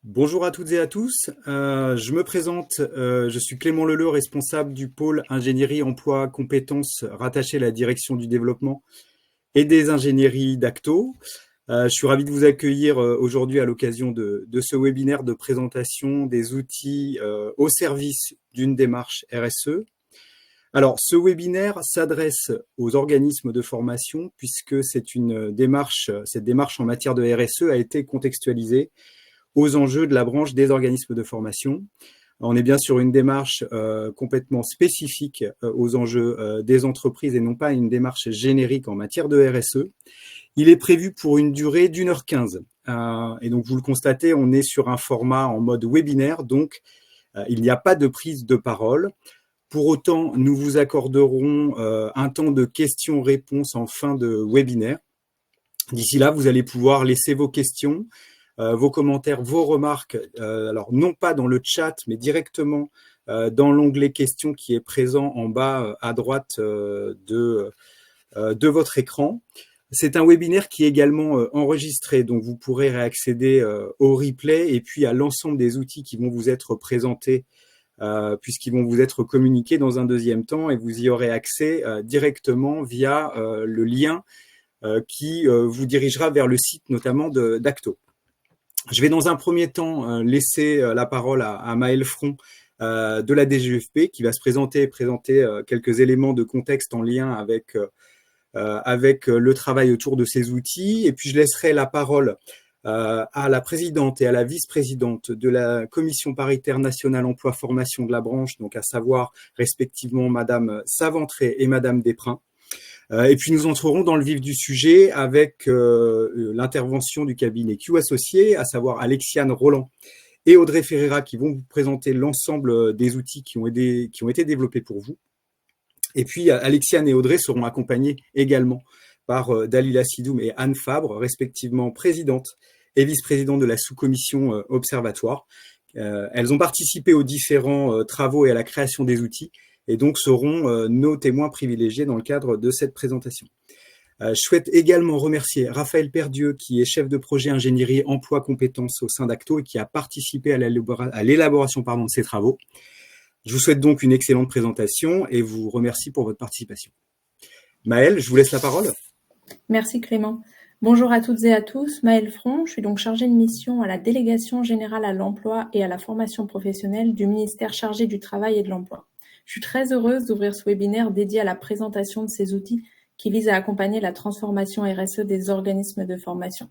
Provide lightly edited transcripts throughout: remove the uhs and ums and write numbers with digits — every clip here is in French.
Bonjour à toutes et à tous. Je me présente, je suis Clément Leleu, responsable du pôle ingénierie, emploi, compétences rattaché à la direction du développement et des ingénieries d'Acto. Je suis ravi de vous accueillir aujourd'hui à l'occasion de ce webinaire de présentation des outils au service d'une démarche RSE. Alors, ce webinaire s'adresse aux organismes de formation puisque cette démarche en matière de RSE a été contextualisée aux enjeux de la branche des organismes de formation. On est bien sur une démarche complètement spécifique aux enjeux des entreprises et non pas une démarche générique en matière de RSE. Il est prévu pour une durée d'1h15. Et donc, vous le constatez, on est sur un format en mode webinaire, donc il n'y a pas de prise de parole. Pour autant, nous vous accorderons un temps de questions-réponses en fin de webinaire. D'ici là, vous allez pouvoir laisser vos questions, vos commentaires, vos remarques, alors non pas dans le chat, mais directement dans l'onglet questions qui est présent en bas à droite de votre écran. C'est un webinaire qui est également enregistré, donc vous pourrez réaccéder au replay et puis à l'ensemble des outils qui vont vous être présentés puisqu'ils vont vous être communiqués dans un deuxième temps et vous y aurez accès directement via le lien qui vous dirigera vers le site notamment d'Acto. Je vais dans un premier temps laisser la parole à Maëlle Front de la DGFP qui va se présenter quelques éléments de contexte en lien avec le travail autour de ces outils. Et puis je laisserai la parole à la présidente et à la vice-présidente de la commission paritaire nationale emploi-formation de la branche, donc à savoir respectivement Madame Saventré et Madame Desprins. Et puis nous entrerons dans le vif du sujet avec l'intervention du cabinet Q associé, à savoir Alexiane Roland et Audrey Ferreira qui vont vous présenter l'ensemble des outils qui ont été développés pour vous. Et puis Alexiane et Audrey seront accompagnées également par Dalila Sidoum et Anne Fabre, respectivement présidente et vice-présidente de la sous-commission observatoire. Elles ont participé aux différents travaux et à la création des outils et donc seront nos témoins privilégiés dans le cadre de cette présentation. Je souhaite également remercier Raphaël Perdieu, qui est chef de projet ingénierie emploi compétences au sein d'Acto et qui a participé à l'élaboration de ces travaux. Je vous souhaite donc une excellente présentation et vous remercie pour votre participation. Maëlle, je vous laisse la parole. Merci Clément. Bonjour à toutes et à tous, Maëlle Front, je suis donc chargée de mission à la Délégation générale à l'emploi et à la formation professionnelle du ministère chargé du Travail et de l'Emploi. Je suis très heureuse d'ouvrir ce webinaire dédié à la présentation de ces outils qui visent à accompagner la transformation RSE des organismes de formation.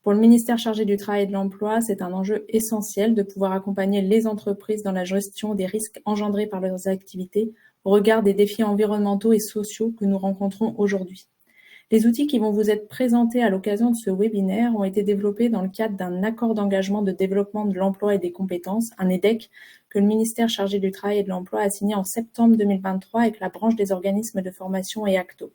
Pour le ministère chargé du Travail et de l'Emploi, c'est un enjeu essentiel de pouvoir accompagner les entreprises dans la gestion des risques engendrés par leurs activités au regard des défis environnementaux et sociaux que nous rencontrons aujourd'hui. Les outils qui vont vous être présentés à l'occasion de ce webinaire ont été développés dans le cadre d'un accord d'engagement de développement de l'emploi et des compétences, un EDEC, que le ministère chargé du Travail et de l'Emploi a signé en septembre 2023 avec la branche des organismes de formation et Acto.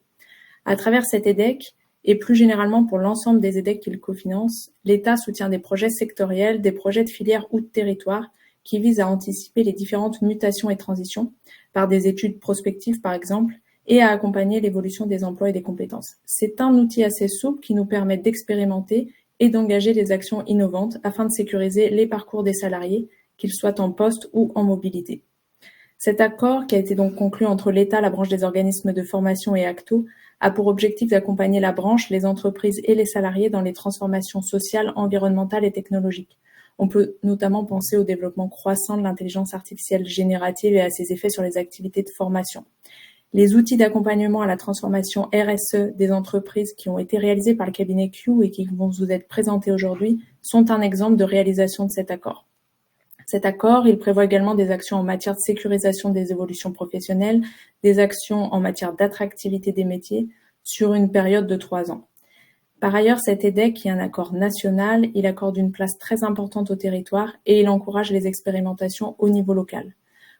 À travers cet EDEC, et plus généralement pour l'ensemble des EDEC qu'il cofinance, l'État soutient des projets sectoriels, des projets de filière ou de territoire qui visent à anticiper les différentes mutations et transitions, par des études prospectives par exemple, et à accompagner l'évolution des emplois et des compétences. C'est un outil assez souple qui nous permet d'expérimenter et d'engager des actions innovantes afin de sécuriser les parcours des salariés, qu'ils soient en poste ou en mobilité. Cet accord, qui a été donc conclu entre l'État, la branche des organismes de formation et Acto, a pour objectif d'accompagner la branche, les entreprises et les salariés dans les transformations sociales, environnementales et technologiques. On peut notamment penser au développement croissant de l'intelligence artificielle générative et à ses effets sur les activités de formation. Les outils d'accompagnement à la transformation RSE des entreprises qui ont été réalisés par le cabinet Q et qui vont vous être présentés aujourd'hui sont un exemple de réalisation de cet accord. Cet accord, il prévoit également des actions en matière de sécurisation des évolutions professionnelles, des actions en matière d'attractivité des métiers sur une période de 3 ans. Par ailleurs, cet EDEC, qui est un accord national, il accorde une place très importante au territoire et il encourage les expérimentations au niveau local.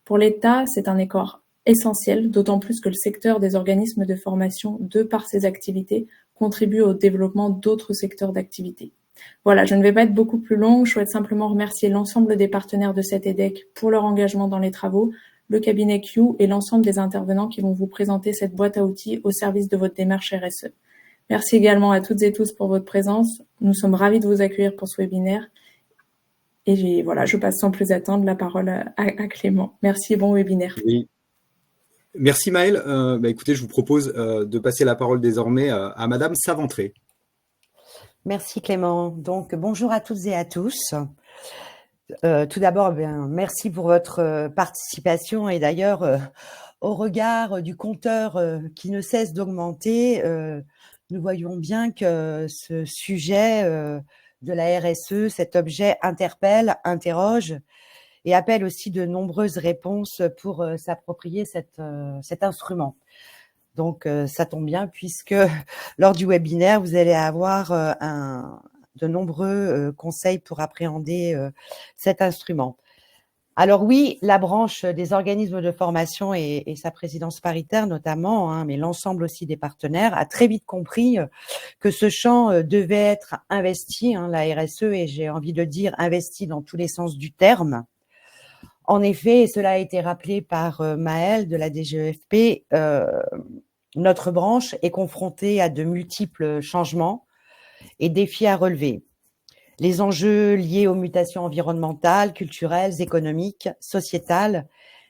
Pour l'État, c'est un accord essentiel, d'autant plus que le secteur des organismes de formation, de par ses activités, contribue au développement d'autres secteurs d'activité. Voilà, je ne vais pas être beaucoup plus longue, je souhaite simplement remercier l'ensemble des partenaires de cet EDEC pour leur engagement dans les travaux, le cabinet Q et l'ensemble des intervenants qui vont vous présenter cette boîte à outils au service de votre démarche RSE. Merci également à toutes et tous pour votre présence, nous sommes ravis de vous accueillir pour ce webinaire Et voilà, je passe sans plus attendre la parole à Clément. Merci et bon webinaire. Oui. Merci Maëlle. Écoutez, je vous propose de passer la parole désormais à Madame Saventré. Merci Clément. Donc bonjour à toutes et à tous. Tout d'abord, merci pour votre participation et d'ailleurs, au regard du compteur qui ne cesse d'augmenter, nous voyons bien que ce sujet de la RSE, cet objet interpelle, interroge et appelle aussi de nombreuses réponses pour s'approprier cet instrument. Donc, ça tombe bien puisque lors du webinaire, vous allez avoir de nombreux conseils pour appréhender cet instrument. Alors oui, la branche des organismes de formation et sa présidence paritaire notamment, mais l'ensemble aussi des partenaires, a très vite compris que ce champ devait être investi, la RSE, et j'ai envie de dire investi dans tous les sens du terme. En effet, et cela a été rappelé par Maëlle de la DGEFP, notre branche est confrontée à de multiples changements et défis à relever. Les enjeux liés aux mutations environnementales, culturelles, économiques, sociétales,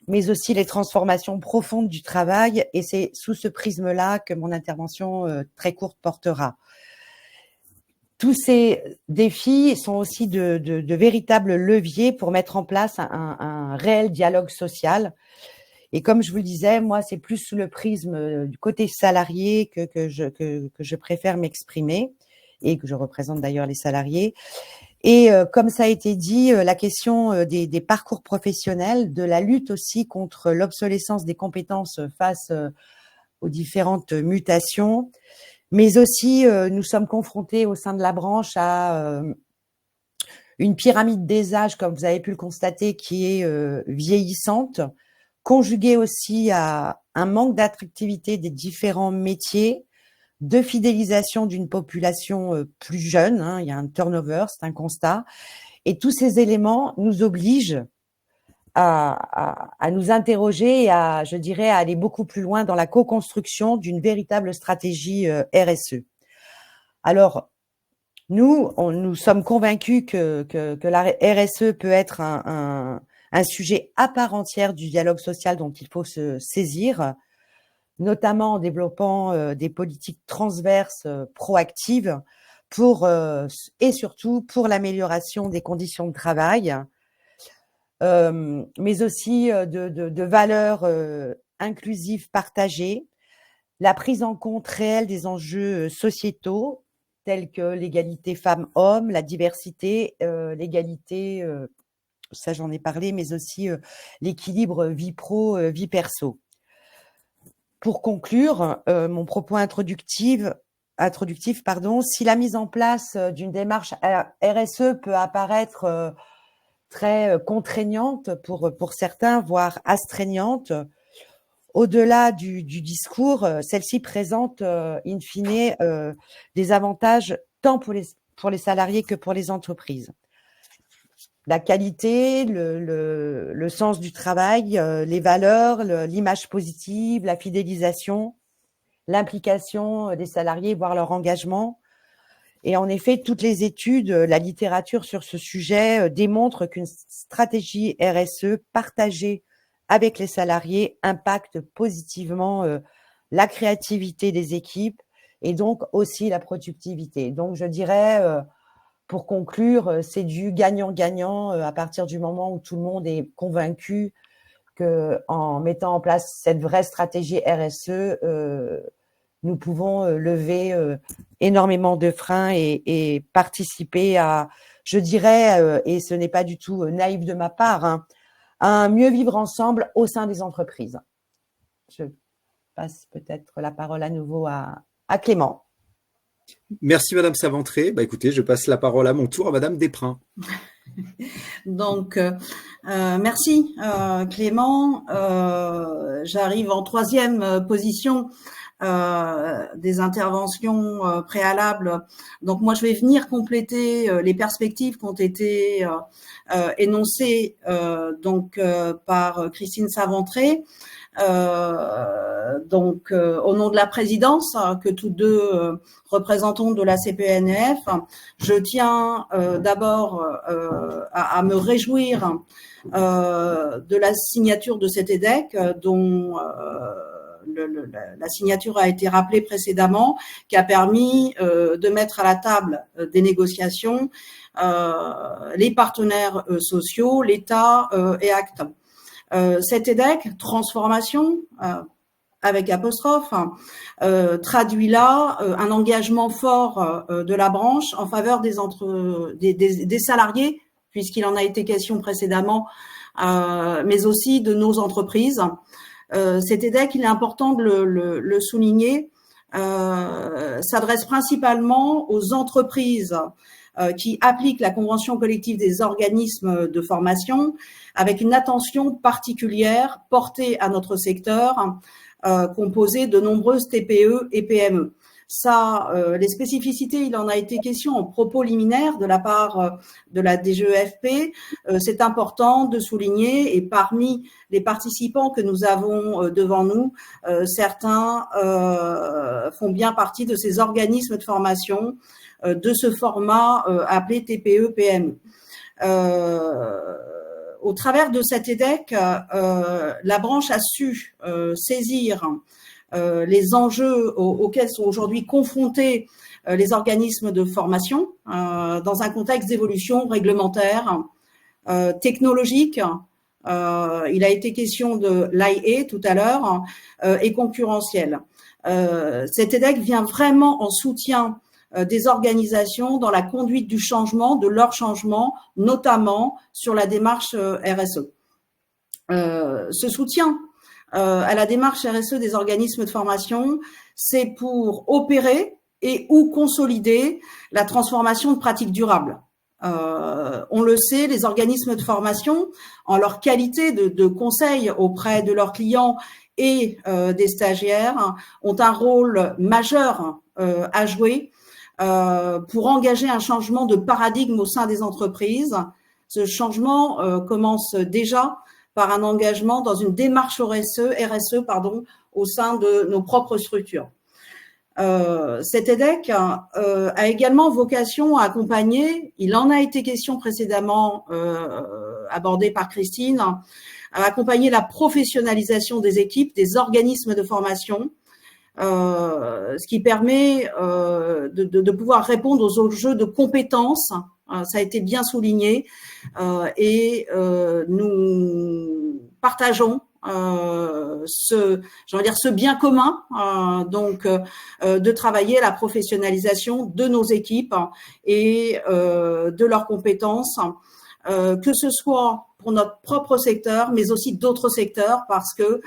mais aussi les transformations profondes du travail, et c'est sous ce prisme-là que mon intervention très courte portera. Tous ces défis sont aussi de véritables leviers pour mettre en place un réel dialogue social. Et comme je vous le disais, moi, c'est plus sous le prisme du côté salarié que je préfère m'exprimer et que je représente d'ailleurs les salariés. Et comme ça a été dit, la question des parcours professionnels, de la lutte aussi contre l'obsolescence des compétences face aux différentes mutations, mais aussi nous sommes confrontés au sein de la branche à une pyramide des âges, comme vous avez pu le constater, qui est vieillissante, conjuguée aussi à un manque d'attractivité des différents métiers, de fidélisation d'une population plus jeune, il y a un turnover, c'est un constat, et tous ces éléments nous obligent à nous interroger et je dirais, à aller beaucoup plus loin dans la co-construction d'une véritable stratégie RSE. Alors, nous sommes convaincus que la RSE peut être un sujet à part entière du dialogue social dont il faut se saisir, notamment en développant des politiques transverses proactives et surtout pour l'amélioration des conditions de travail, mais aussi de valeurs inclusives partagées, la prise en compte réelle des enjeux sociétaux tels que l'égalité femmes-hommes, la diversité, l'égalité, ça j'en ai parlé, mais aussi l'équilibre vie pro, vie perso. Pour conclure mon propos introductif, si la mise en place d'une démarche RSE peut apparaître très contraignante pour certains, voire astreignante, au-delà du discours, celle-ci présente in fine des avantages tant pour les salariés que pour les entreprises. La qualité, le sens du travail, les valeurs, l'image positive, la fidélisation, l'implication des salariés, voire leur engagement. Et en effet, toutes les études, la littérature sur ce sujet démontrent qu'une stratégie RSE partagée avec les salariés impacte positivement la créativité des équipes et donc aussi la productivité. Donc, je dirais, pour conclure, c'est du gagnant-gagnant à partir du moment où tout le monde est convaincu qu'en mettant en place cette vraie stratégie RSE, nous pouvons lever énormément de freins et participer à, je dirais, et ce n'est pas du tout naïf de ma part, à un mieux vivre ensemble au sein des entreprises. Je passe peut-être la parole à nouveau à Clément. Merci Madame Saventré. Écoutez, je passe la parole à mon tour à Madame Desprin. Donc, merci Clément. J'arrive en troisième position des interventions préalables. Donc moi, je vais venir compléter les perspectives qui ont été énoncées par Christine Saventré. Au nom de la présidence, que tous deux représentons de la CPNF, je tiens d'abord à me réjouir de la signature de cet EDEC, dont la signature a été rappelée précédemment, qui a permis de mettre à la table des négociations les partenaires sociaux, l'État et ACT. Cet EDEC, transformation, avec apostrophe, traduit là un engagement fort de la branche en faveur des salariés, puisqu'il en a été question précédemment, mais aussi de nos entreprises. Cet EDEC, il est important de le souligner, s'adresse principalement aux entreprises qui appliquent la convention collective des organismes de formation, avec une attention particulière portée à notre secteur, composé de nombreuses TPE et PME. Ça, les spécificités, il en a été question en propos liminaire de la part de la DGEFP. C'est important de souligner, et parmi les participants que nous avons devant nous, certains font bien partie de ces organismes de formation, de ce format appelé TPE-PME. Au travers de cet EDEC, la branche a su saisir les enjeux auxquels sont aujourd'hui confrontés les organismes de formation dans un contexte d'évolution réglementaire, technologique. Il a été question de l'IA tout à l'heure et concurrentiel. Cet EDEC vient vraiment en soutien des organisations dans la conduite du changement, de leur changement, notamment sur la démarche RSE. Ce soutien à la démarche RSE des organismes de formation, c'est pour opérer et ou consolider la transformation de pratiques durables. On le sait, les organismes de formation, en leur qualité de conseil auprès de leurs clients et des stagiaires, ont un rôle majeur à jouer pour engager un changement de paradigme au sein des entreprises. Ce changement commence déjà par un engagement dans une démarche RSE au sein de nos propres structures. Cet EDEC a également vocation à accompagner, il en a été question précédemment abordé par Christine, à accompagner la professionnalisation des équipes, des organismes de formation, ce qui permet de pouvoir répondre aux enjeux de compétences. Ça a été bien souligné et nous partageons ce bien commun, de travailler à la professionnalisation de nos équipes et de leurs compétences, que ce soit pour notre propre secteur, mais aussi d'autres secteurs, parce que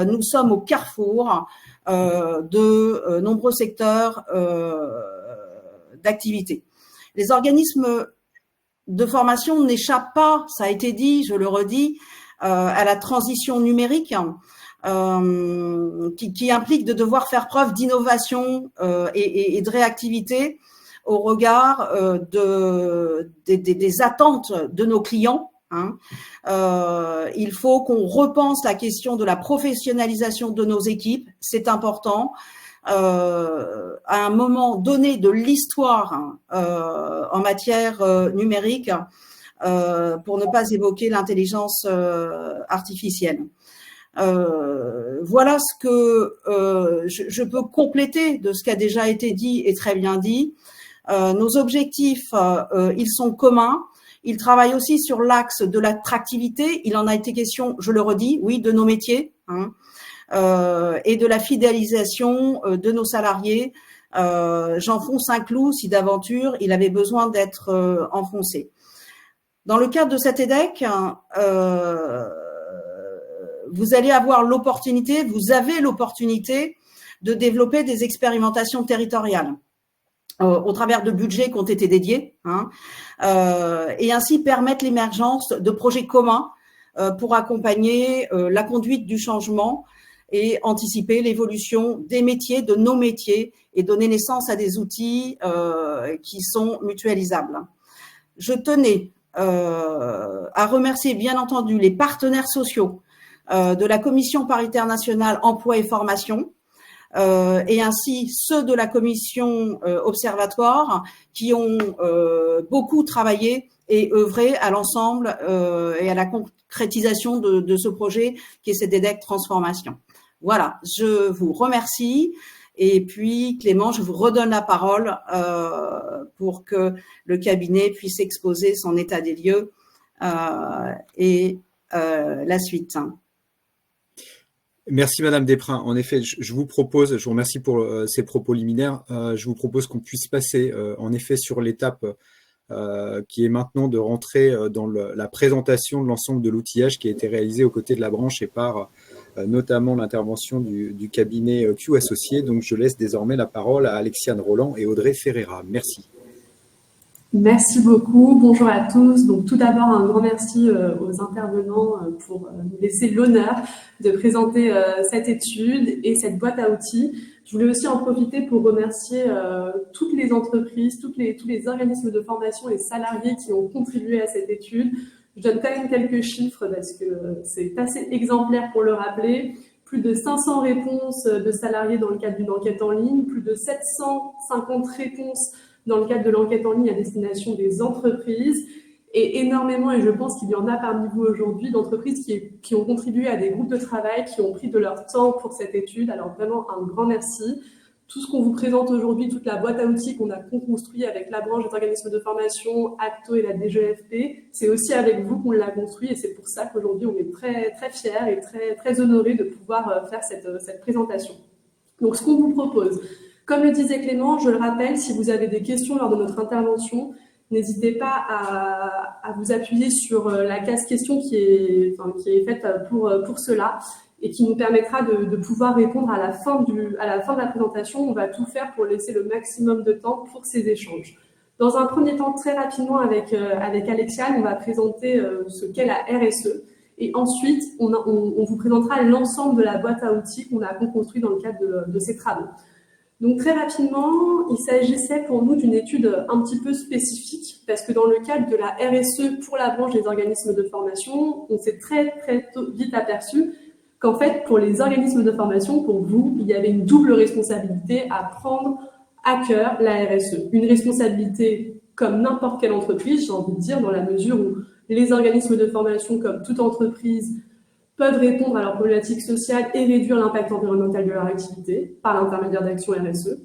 nous sommes au carrefour de nombreux secteurs d'activité. Les organismes de formation n'échappent pas, ça a été dit, je le redis, à la transition numérique qui implique de devoir faire preuve d'innovation et de réactivité au regard des attentes de nos clients. Il faut qu'on repense la question de la professionnalisation de nos équipes, c'est important. À un moment donné de l'histoire en matière numérique, pour ne pas évoquer l'intelligence artificielle. Voilà ce que je peux compléter de ce qui a déjà été dit et très bien dit. Nos objectifs, ils sont communs. Ils travaillent aussi sur l'axe de l'attractivité. Il en a été question, je le redis, oui, de nos métiers, et de la fidélisation de nos salariés. J'enfonce un clou si d'aventure il avait besoin d'être enfoncé. Dans le cadre de cet EDEC, vous allez avoir l'opportunité, vous avez l'opportunité de développer des expérimentations territoriales au travers de budgets qui ont été dédiés, et ainsi permettre l'émergence de projets communs pour accompagner la conduite du changement et anticiper l'évolution des métiers, de nos métiers, et donner naissance à des outils qui sont mutualisables. Je tenais à remercier bien entendu les partenaires sociaux de la Commission paritaire nationale emploi et formation, et ainsi ceux de la commission observatoire qui ont beaucoup travaillé et œuvré à l'ensemble et à la concrétisation de ce projet qui est CEDEDEC Transformation. Voilà, je vous remercie. Et puis, Clément, je vous redonne la parole pour que le cabinet puisse exposer son état des lieux et la suite. Merci Madame Desprins. En effet, je vous propose, je vous remercie pour ces propos liminaires, je vous propose qu'on puisse passer en effet sur l'étape qui est maintenant de rentrer dans la présentation de l'ensemble de l'outillage qui a été réalisé aux côtés de la branche et par notamment l'intervention du cabinet Q Associés. Donc je laisse désormais la parole à Alexiane Roland et Audrey Ferreira. Merci. Merci beaucoup. Bonjour à tous. Donc, tout d'abord, un grand merci aux intervenants pour nous laisser l'honneur de présenter cette étude et cette boîte à outils. Je voulais aussi en profiter pour remercier toutes les entreprises, tous les organismes de formation et salariés qui ont contribué à cette étude. Je donne quand même quelques chiffres parce que c'est assez exemplaire pour le rappeler. Plus de 500 réponses de salariés dans le cadre d'une enquête en ligne, plus de 750 réponses dans le cadre de l'enquête en ligne à destination des entreprises et énormément, et je pense qu'il y en a parmi vous aujourd'hui, d'entreprises qui ont contribué à des groupes de travail, qui ont pris de leur temps pour cette étude. Alors vraiment, un grand merci. Tout ce qu'on vous présente aujourd'hui, toute la boîte à outils qu'on a construit avec la branche des organismes de formation, ACTO et la DGFP, c'est aussi avec vous qu'on l'a construit et c'est pour ça qu'aujourd'hui, on est très, très fiers et très, très honorés de pouvoir faire cette présentation. Donc, ce qu'on vous propose, comme le disait Clément, je le rappelle, si vous avez des questions lors de notre intervention, n'hésitez pas à vous appuyer sur la case question qui est faite pour cela et qui nous permettra de pouvoir répondre à la fin de la présentation. On va tout faire pour laisser le maximum de temps pour ces échanges. Dans un premier temps, très rapidement, avec Alexiane, on va présenter ce qu'est la RSE. Et ensuite, on vous présentera l'ensemble de la boîte à outils qu'on a construit dans le cadre de ces travaux. Donc très rapidement, il s'agissait pour nous d'une étude un petit peu spécifique parce que dans le cadre de la RSE pour la branche des organismes de formation, on s'est très vite aperçu qu'en fait, pour les organismes de formation, pour vous, il y avait une double responsabilité à prendre à cœur la RSE. Une responsabilité comme n'importe quelle entreprise, j'ai envie de dire, dans la mesure où les organismes de formation, comme toute entreprise, peuvent répondre à leurs problématiques sociales et réduire l'impact environnemental de leur activité par l'intermédiaire d'actions RSE.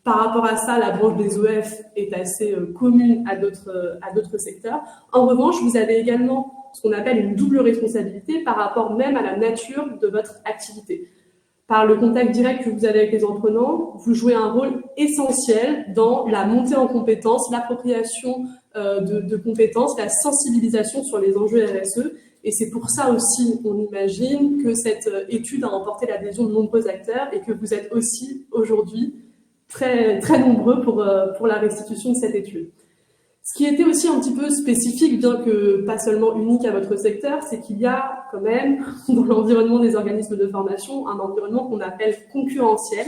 Par rapport à ça, la branche des OF est assez commune à d'autres secteurs. En revanche, vous avez également ce qu'on appelle une double responsabilité par rapport même à la nature de votre activité. Par le contact direct que vous avez avec les apprenants, vous jouez un rôle essentiel dans la montée en compétences, l'appropriation de compétences, la sensibilisation sur les enjeux RSE. Et c'est pour ça aussi, on imagine, que cette étude a emporté l'adhésion de nombreux acteurs et que vous êtes aussi aujourd'hui très, très nombreux pour la restitution de cette étude. Ce qui était aussi un petit peu spécifique, bien que pas seulement unique à votre secteur, c'est qu'il y a quand même, dans l'environnement des organismes de formation, un environnement qu'on appelle concurrentiel.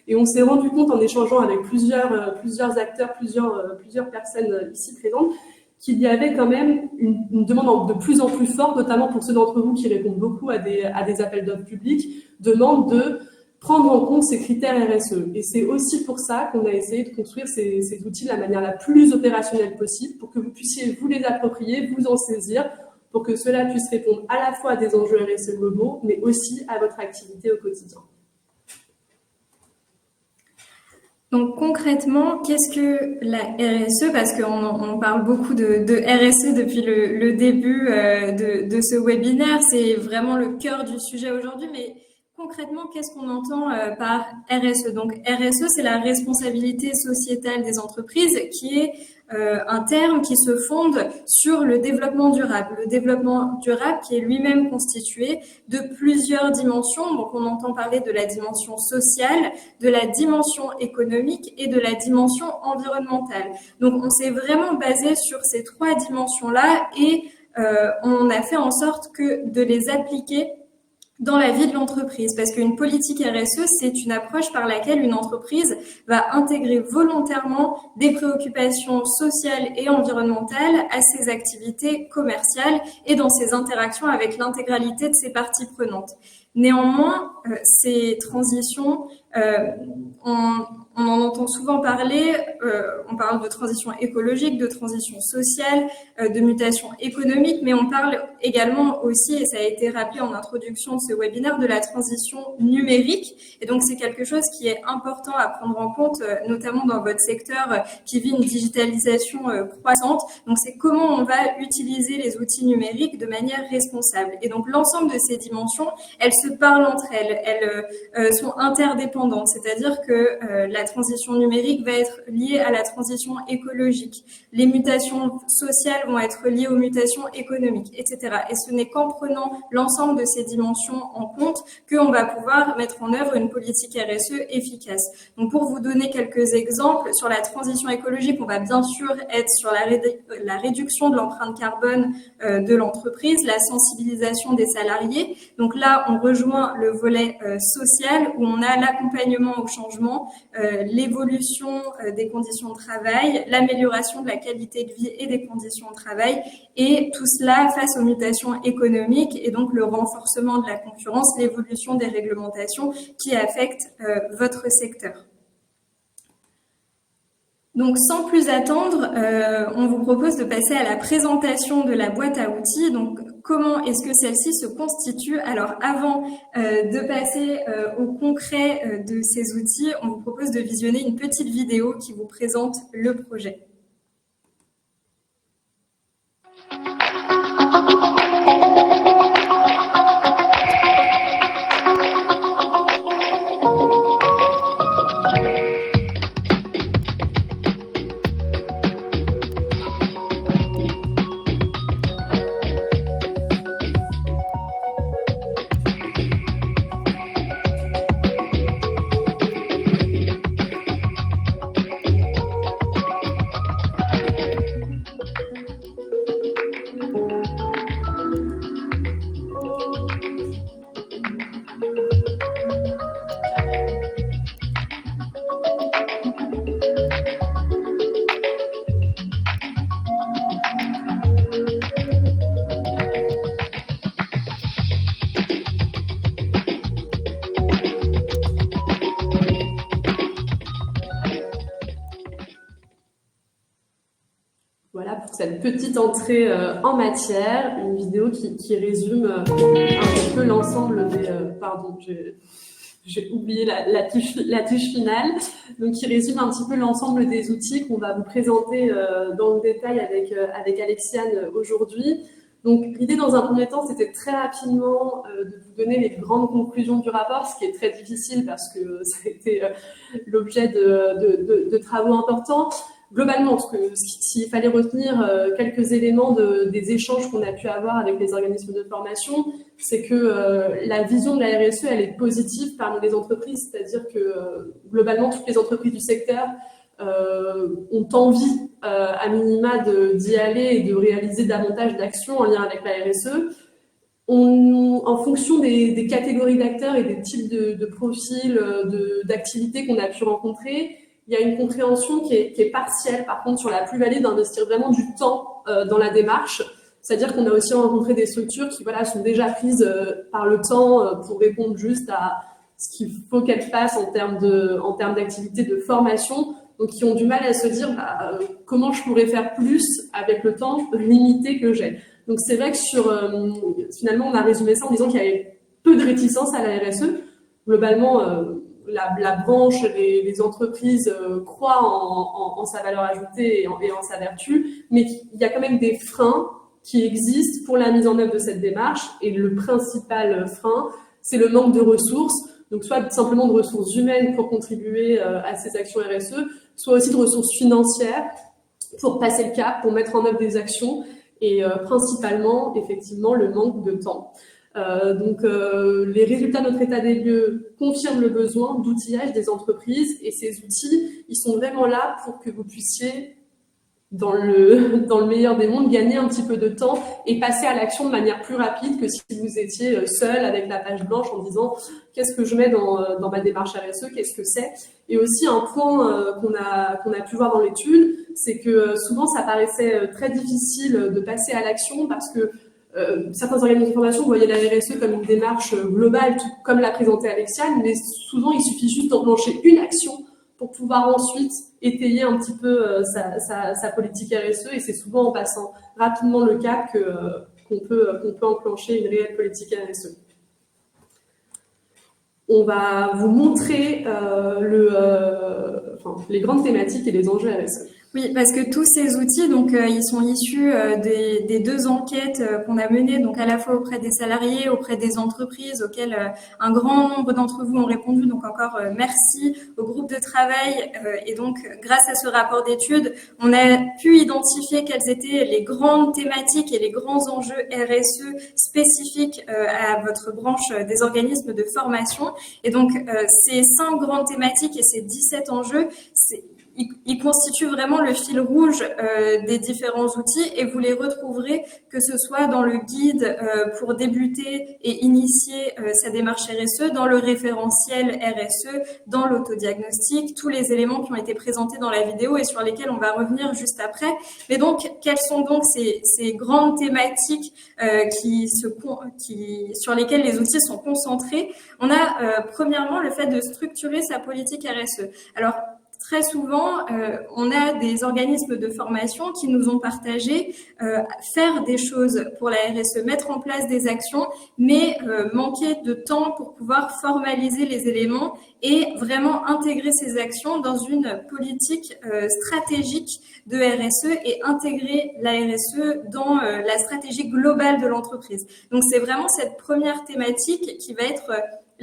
Et on s'est rendu compte en échangeant avec plusieurs acteurs, plusieurs personnes ici présentes, qu'il y avait quand même une demande de plus en plus forte, notamment pour ceux d'entre vous qui répondent beaucoup à des appels d'offres publics, demande de prendre en compte ces critères RSE. Et c'est aussi pour ça qu'on a essayé de construire ces outils de la manière la plus opérationnelle possible, pour que vous puissiez vous les approprier, vous en saisir, pour que cela puisse répondre à la fois à des enjeux RSE globaux, mais aussi à votre activité au quotidien. Donc concrètement, qu'est-ce que la RSE? Parce qu'on parle beaucoup de RSE depuis le début de ce webinaire, c'est vraiment le cœur du sujet aujourd'hui, mais concrètement, qu'est-ce qu'on entend par RSE? Donc RSE, c'est la responsabilité sociétale des entreprises, qui est un terme qui se fonde sur le développement durable. Le développement durable qui est lui-même constitué de plusieurs dimensions. Donc on entend parler de la dimension sociale, de la dimension économique et de la dimension environnementale. Donc on s'est vraiment basé sur ces trois dimensions-là et on a fait en sorte de les appliquer dans la vie de l'entreprise, parce qu'une politique RSE, c'est une approche par laquelle une entreprise va intégrer volontairement des préoccupations sociales et environnementales à ses activités commerciales et dans ses interactions avec l'intégralité de ses parties prenantes. Néanmoins, ces transitions, on en entend souvent parler, on parle de transition écologique, de transition sociale, de mutation économique, mais on parle également aussi, et ça a été rappelé en introduction de ce webinaire, de la transition numérique. Et donc, c'est quelque chose qui est important à prendre en compte, notamment dans votre secteur qui vit une digitalisation croissante. Donc, c'est comment on va utiliser les outils numériques de manière responsable. Et donc, l'ensemble de ces dimensions, elles se parlent entre elles, elles sont interdépendantes, c'est-à-dire que la transition numérique va être liée à la transition écologique. Les mutations sociales vont être liées aux mutations économiques, etc. Et ce n'est qu'en prenant l'ensemble de ces dimensions en compte qu'on va pouvoir mettre en œuvre une politique RSE efficace. Donc, pour vous donner quelques exemples, sur la transition écologique, on va bien sûr être sur la réduction de l'empreinte carbone de l'entreprise, la sensibilisation des salariés. Donc là, on rejoint le volet social où on a l'accompagnement au changement, l'évolution des conditions de travail, l'amélioration de la qualité de vie et des conditions de travail, et tout cela face aux mutations économiques et donc le renforcement de la concurrence, l'évolution des réglementations qui affectent votre secteur. Donc, sans plus attendre, on vous propose de passer à la présentation de la boîte à outils. Donc, comment est-ce que celle-ci se constitue? Alors, avant de passer au concret de ces outils, on vous propose de visionner une petite vidéo qui vous présente le projet. Voilà pour cette petite entrée en matière, une vidéo qui résume un petit peu l'ensemble des... pardon, j'ai oublié la touche finale. Donc, qui résume un petit peu l'ensemble des outils qu'on va vous présenter dans le détail avec Alexiane aujourd'hui. Donc, l'idée dans un premier temps, c'était très rapidement de vous donner les grandes conclusions du rapport, ce qui est très difficile parce que ça a été l'objet de travaux importants. Globalement, s'il fallait retenir quelques éléments des échanges qu'on a pu avoir avec les organismes de formation, c'est que la vision de la RSE, elle est positive parmi les entreprises, c'est-à-dire que globalement, toutes les entreprises du secteur ont envie, à minima, d'y aller et de réaliser davantage d'actions en lien avec la RSE. En fonction des catégories d'acteurs et des types de profils, d'activités qu'on a pu rencontrer, il y a une compréhension qui est partielle, par contre, sur la plus-value d'investir vraiment du temps dans la démarche. C'est-à-dire qu'on a aussi rencontré des structures qui sont déjà prises par le temps pour répondre juste à ce qu'il faut qu'elles fassent en termes d'activité de formation, donc qui ont du mal à se dire comment je pourrais faire plus avec le temps limité que j'ai. Donc c'est vrai que finalement, on a résumé ça en disant qu'il y avait peu de réticence à la RSE. Globalement, la branche, les entreprises croient en sa valeur ajoutée et en sa vertu, mais il y a quand même des freins qui existent pour la mise en œuvre de cette démarche. Et le principal frein, c'est le manque de ressources, donc soit simplement de ressources humaines pour contribuer à ces actions RSE, soit aussi de ressources financières pour passer le cap, pour mettre en œuvre des actions, et principalement, effectivement, le manque de temps. Les résultats de notre état des lieux confirment le besoin d'outillage des entreprises, et ces outils, ils sont vraiment là pour que vous puissiez dans le meilleur des mondes, gagner un petit peu de temps et passer à l'action de manière plus rapide que si vous étiez seul avec la page blanche en disant qu'est-ce que je mets dans ma démarche RSE, qu'est-ce que c'est. Et aussi un point qu'on a pu voir dans l'étude, c'est que souvent ça paraissait très difficile de passer à l'action parce que certains organismes de formation voyaient la RSE comme une démarche globale, tout comme l'a présenté Alexiane, mais souvent il suffit juste d'enclencher une action pour pouvoir ensuite étayer un petit peu sa politique RSE, et c'est souvent en passant rapidement le cap qu'on peut enclencher une réelle politique RSE. On va vous montrer les grandes thématiques et les enjeux RSE. Oui, parce que tous ces outils, donc ils sont issus des 2 enquêtes qu'on a menées, donc à la fois auprès des salariés, auprès des entreprises, auxquelles un grand nombre d'entre vous ont répondu. Donc encore merci au groupe de travail. Et donc grâce à ce rapport d'études, on a pu identifier quelles étaient les grandes thématiques et les grands enjeux RSE spécifiques à votre branche des organismes de formation. Et donc ces 5 grandes thématiques et ces 17 enjeux, ils constituent vraiment le fil rouge des différents outils, et vous les retrouverez que ce soit dans le guide pour débuter et initier sa démarche RSE, dans le référentiel RSE, dans l'autodiagnostic, tous les éléments qui ont été présentés dans la vidéo et sur lesquels on va revenir juste après. Mais donc, quelles sont donc ces grandes thématiques sur lesquelles les outils sont concentrés? On a premièrement le fait de structurer sa politique RSE. Alors, très souvent, on a des organismes de formation qui nous ont partagé faire des choses pour la RSE, mettre en place des actions, mais manquer de temps pour pouvoir formaliser les éléments et vraiment intégrer ces actions dans une politique stratégique de RSE et intégrer la RSE dans la stratégie globale de l'entreprise. Donc, c'est vraiment cette première thématique qui va être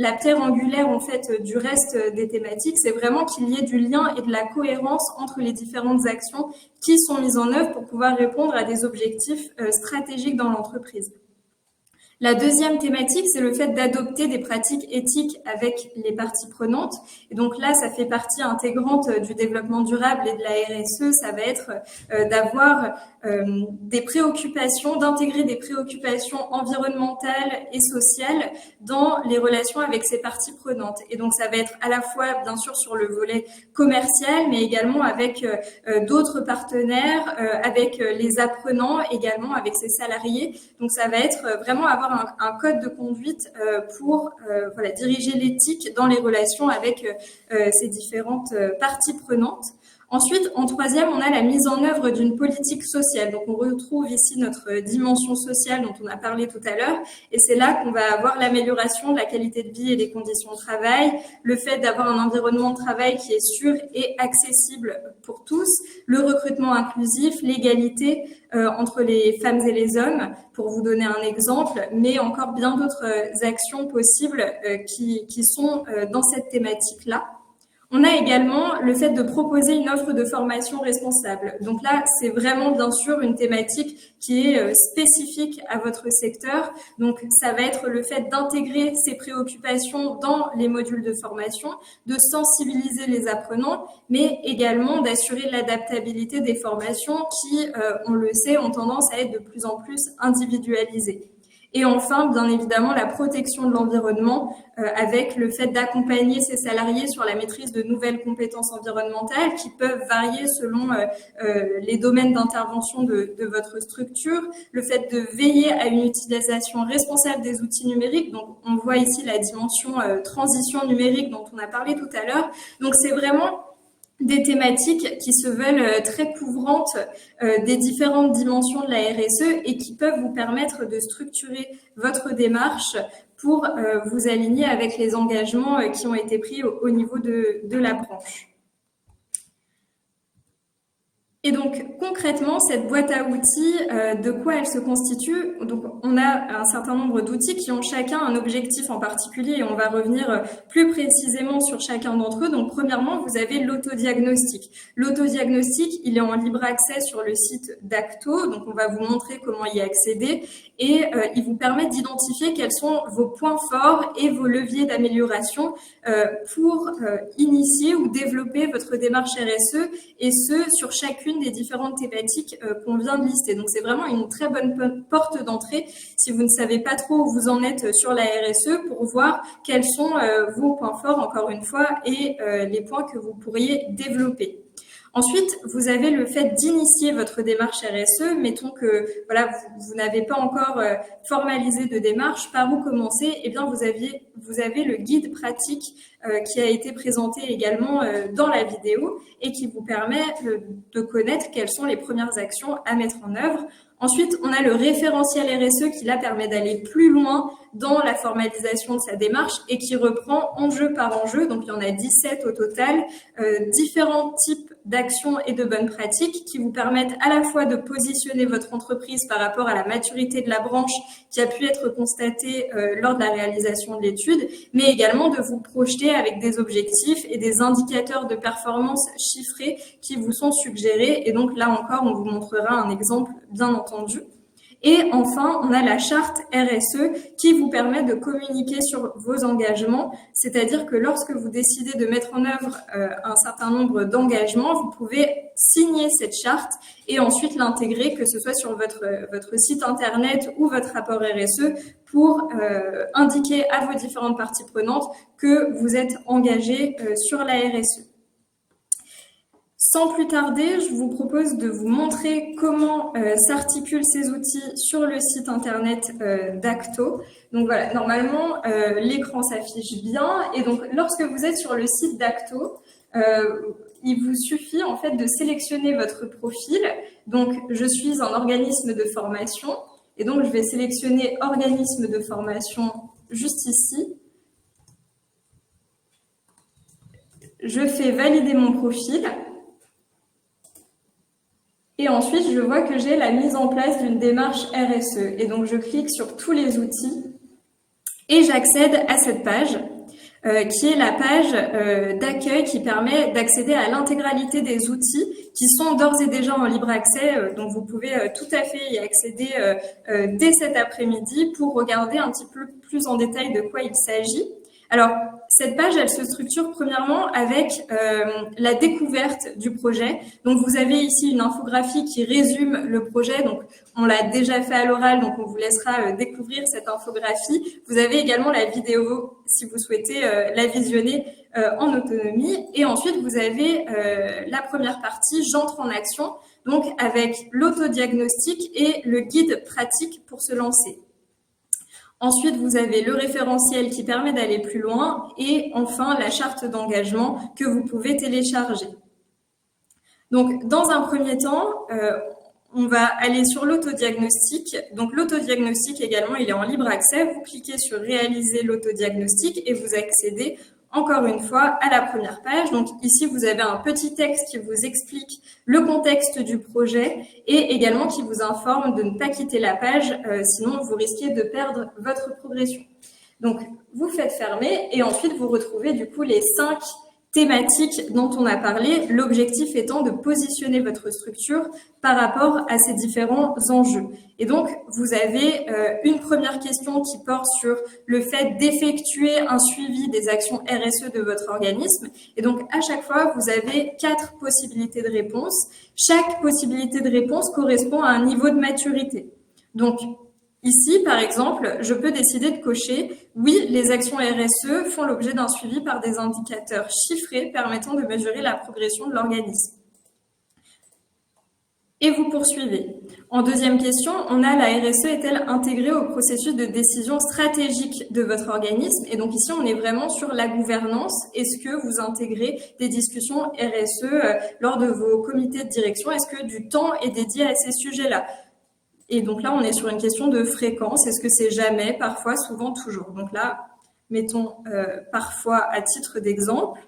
la pierre angulaire en fait du reste des thématiques, c'est vraiment qu'il y ait du lien et de la cohérence entre les différentes actions qui sont mises en œuvre pour pouvoir répondre à des objectifs stratégiques dans l'entreprise. La deuxième thématique, c'est le fait d'adopter des pratiques éthiques avec les parties prenantes. Et donc là, ça fait partie intégrante du développement durable et de la RSE. Ça va être d'avoir des préoccupations, d'intégrer des préoccupations environnementales et sociales dans les relations avec ces parties prenantes. Et donc, ça va être à la fois, bien sûr, sur le volet commercial, mais également avec d'autres partenaires, avec les apprenants, également avec ses salariés. Donc, ça va être vraiment avoir un code de conduite pour diriger l'éthique dans les relations avec ces différentes parties prenantes. Ensuite, en troisième, on a la mise en œuvre d'une politique sociale. Donc, on retrouve ici notre dimension sociale dont on a parlé tout à l'heure. Et c'est là qu'on va avoir l'amélioration de la qualité de vie et des conditions de travail, le fait d'avoir un environnement de travail qui est sûr et accessible pour tous, le recrutement inclusif, l'égalité entre les femmes et les hommes, pour vous donner un exemple, mais encore bien d'autres actions possibles qui sont dans cette thématique-là. On a également le fait de proposer une offre de formation responsable. Donc là, c'est vraiment bien sûr une thématique qui est spécifique à votre secteur. Donc ça va être le fait d'intégrer ces préoccupations dans les modules de formation, de sensibiliser les apprenants, mais également d'assurer l'adaptabilité des formations qui, on le sait, ont tendance à être de plus en plus individualisées. Et enfin, bien évidemment, la protection de l'environnement avec le fait d'accompagner ses salariés sur la maîtrise de nouvelles compétences environnementales qui peuvent varier selon les domaines d'intervention de votre structure, le fait de veiller à une utilisation responsable des outils numériques. Donc, on voit ici la dimension transition numérique dont on a parlé tout à l'heure. Donc, c'est vraiment des thématiques qui se veulent très couvrantes des différentes dimensions de la RSE et qui peuvent vous permettre de structurer votre démarche pour vous aligner avec les engagements qui ont été pris au niveau de la branche. Et donc, concrètement, cette boîte à outils, de quoi elle se constitue? Donc, on a un certain nombre d'outils qui ont chacun un objectif en particulier et on va revenir plus précisément sur chacun d'entre eux. Donc, premièrement, vous avez l'autodiagnostic. L'autodiagnostic, il est en libre accès sur le site d'Acto. Donc, on va vous montrer comment y accéder et il vous permet d'identifier quels sont vos points forts et vos leviers d'amélioration pour initier ou développer votre démarche RSE et ce, sur chacune chacune des différentes thématiques qu'on vient de lister. Donc, c'est vraiment une très bonne porte d'entrée si vous ne savez pas trop où vous en êtes sur la RSE pour voir quels sont vos points forts, encore une fois, et les points que vous pourriez développer. Ensuite, vous avez le fait d'initier votre démarche RSE. Mettons que voilà, vous n'avez pas encore formalisé de démarche. Par où commencer? Eh bien, vous avez le guide pratique qui a été présenté également dans la vidéo et qui vous permet de connaître quelles sont les premières actions à mettre en œuvre. Ensuite, on a le référentiel RSE qui là permet d'aller plus loin dans la formalisation de sa démarche et qui reprend enjeu par enjeu. Donc, il y en a 17 au total, différents types d'actions et de bonnes pratiques qui vous permettent à la fois de positionner votre entreprise par rapport à la maturité de la branche qui a pu être constatée lors de la réalisation de l'étude, mais également de vous projeter avec des objectifs et des indicateurs de performance chiffrés qui vous sont suggérés. Et donc là encore, on vous montrera un exemple bien entendu. Et enfin, on a la charte RSE qui vous permet de communiquer sur vos engagements, c'est-à-dire que lorsque vous décidez de mettre en œuvre un certain nombre d'engagements, vous pouvez signer cette charte et ensuite l'intégrer, que ce soit sur votre site internet ou votre rapport RSE, pour indiquer à vos différentes parties prenantes que vous êtes engagé sur la RSE. Sans plus tarder, je vous propose de vous montrer comment s'articulent ces outils sur le site internet d'Acto. Donc voilà, normalement, l'écran s'affiche bien. Et donc, lorsque vous êtes sur le site d'Acto, il vous suffit en fait de sélectionner votre profil. Donc, je suis un organisme de formation. Et donc, je vais sélectionner organisme de formation juste ici. Je fais valider mon profil. Et ensuite, je vois que j'ai la mise en place d'une démarche RSE. Et donc, je clique sur tous les outils et j'accède à cette page qui est la page d'accueil qui permet d'accéder à l'intégralité des outils qui sont d'ores et déjà en libre accès. Donc, vous pouvez tout à fait y accéder dès cet après-midi pour regarder un petit peu plus en détail de quoi il s'agit. Alors, cette page, elle se structure premièrement avec la découverte du projet. Donc, vous avez ici une infographie qui résume le projet. Donc, on l'a déjà fait à l'oral, donc on vous laissera découvrir cette infographie. Vous avez également la vidéo si vous souhaitez la visionner en autonomie. Et ensuite, vous avez la première partie, j'entre en action, donc avec l'autodiagnostic et le guide pratique pour se lancer. Ensuite, vous avez le référentiel qui permet d'aller plus loin et enfin la charte d'engagement que vous pouvez télécharger. Donc, dans un premier temps, on va aller sur l'autodiagnostic. Donc, l'autodiagnostic également, il est en libre accès. Vous cliquez sur « Réaliser l'autodiagnostic » et vous accédez encore une fois à la première page. Donc ici, vous avez un petit texte qui vous explique le contexte du projet et également qui vous informe de ne pas quitter la page, sinon vous risquez de perdre votre progression. Donc, vous faites fermer et ensuite vous retrouvez du coup les 5 thématiques dont on a parlé, l'objectif étant de positionner votre structure par rapport à ces différents enjeux. Et donc, vous avez une première question qui porte sur le fait d'effectuer un suivi des actions RSE de votre organisme. Et donc, à chaque fois, vous avez 4 possibilités de réponse. Chaque possibilité de réponse correspond à un niveau de maturité. Donc, ici, par exemple, je peux décider de cocher « Oui, les actions RSE font l'objet d'un suivi par des indicateurs chiffrés permettant de mesurer la progression de l'organisme. » Et vous poursuivez. En deuxième question, on a la RSE est-elle intégrée au processus de décision stratégique de votre organisme? Et donc ici, on est vraiment sur la gouvernance. Est-ce que vous intégrez des discussions RSE lors de vos comités de direction? Est-ce que du temps est dédié à ces sujets-là? Et donc là, on est sur une question de fréquence. Est-ce que c'est jamais, parfois, souvent, toujours? Donc là, mettons parfois à titre d'exemple.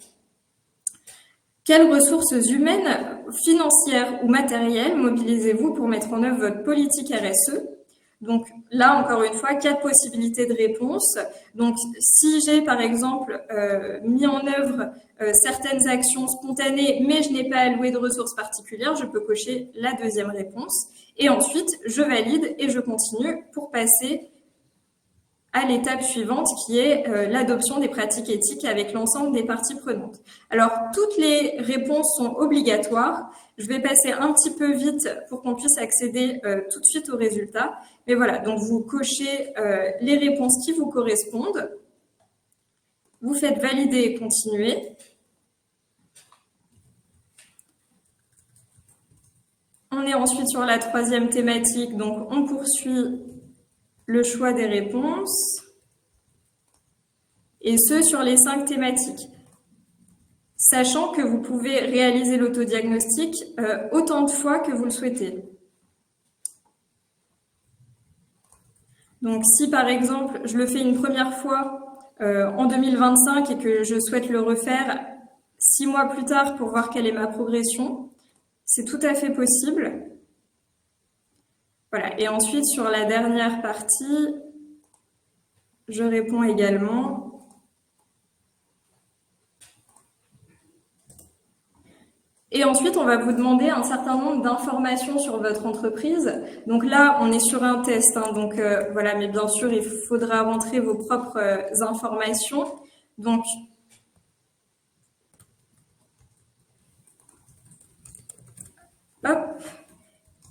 Quelles ressources humaines, financières ou matérielles mobilisez-vous pour mettre en œuvre votre politique RSE? Donc là, encore une fois, 4 possibilités de réponse. Donc, si j'ai, par exemple, mis en œuvre certaines actions spontanées, mais je n'ai pas alloué de ressources particulières, je peux cocher la deuxième réponse. Et ensuite, je valide et je continue pour passer à l'étape suivante qui est l'adoption des pratiques éthiques avec l'ensemble des parties prenantes. Alors, toutes les réponses sont obligatoires. Je vais passer un petit peu vite pour qu'on puisse accéder tout de suite aux résultats. Mais voilà, donc vous cochez les réponses qui vous correspondent. Vous faites valider et continuer. On est ensuite sur la 3e thématique, donc on poursuit le choix des réponses, et ce sur les 5 thématiques. Sachant que vous pouvez réaliser l'autodiagnostic autant de fois que vous le souhaitez. Donc si par exemple je le fais une première fois en 2025 et que je souhaite le refaire 6 mois plus tard pour voir quelle est ma progression, c'est tout à fait possible. Voilà. Et ensuite, sur la dernière partie, je réponds également. Et ensuite, on va vous demander un certain nombre d'informations sur votre entreprise. Donc là, on est sur un test, hein, donc voilà, mais bien sûr, il faudra rentrer vos propres informations. Donc, hop.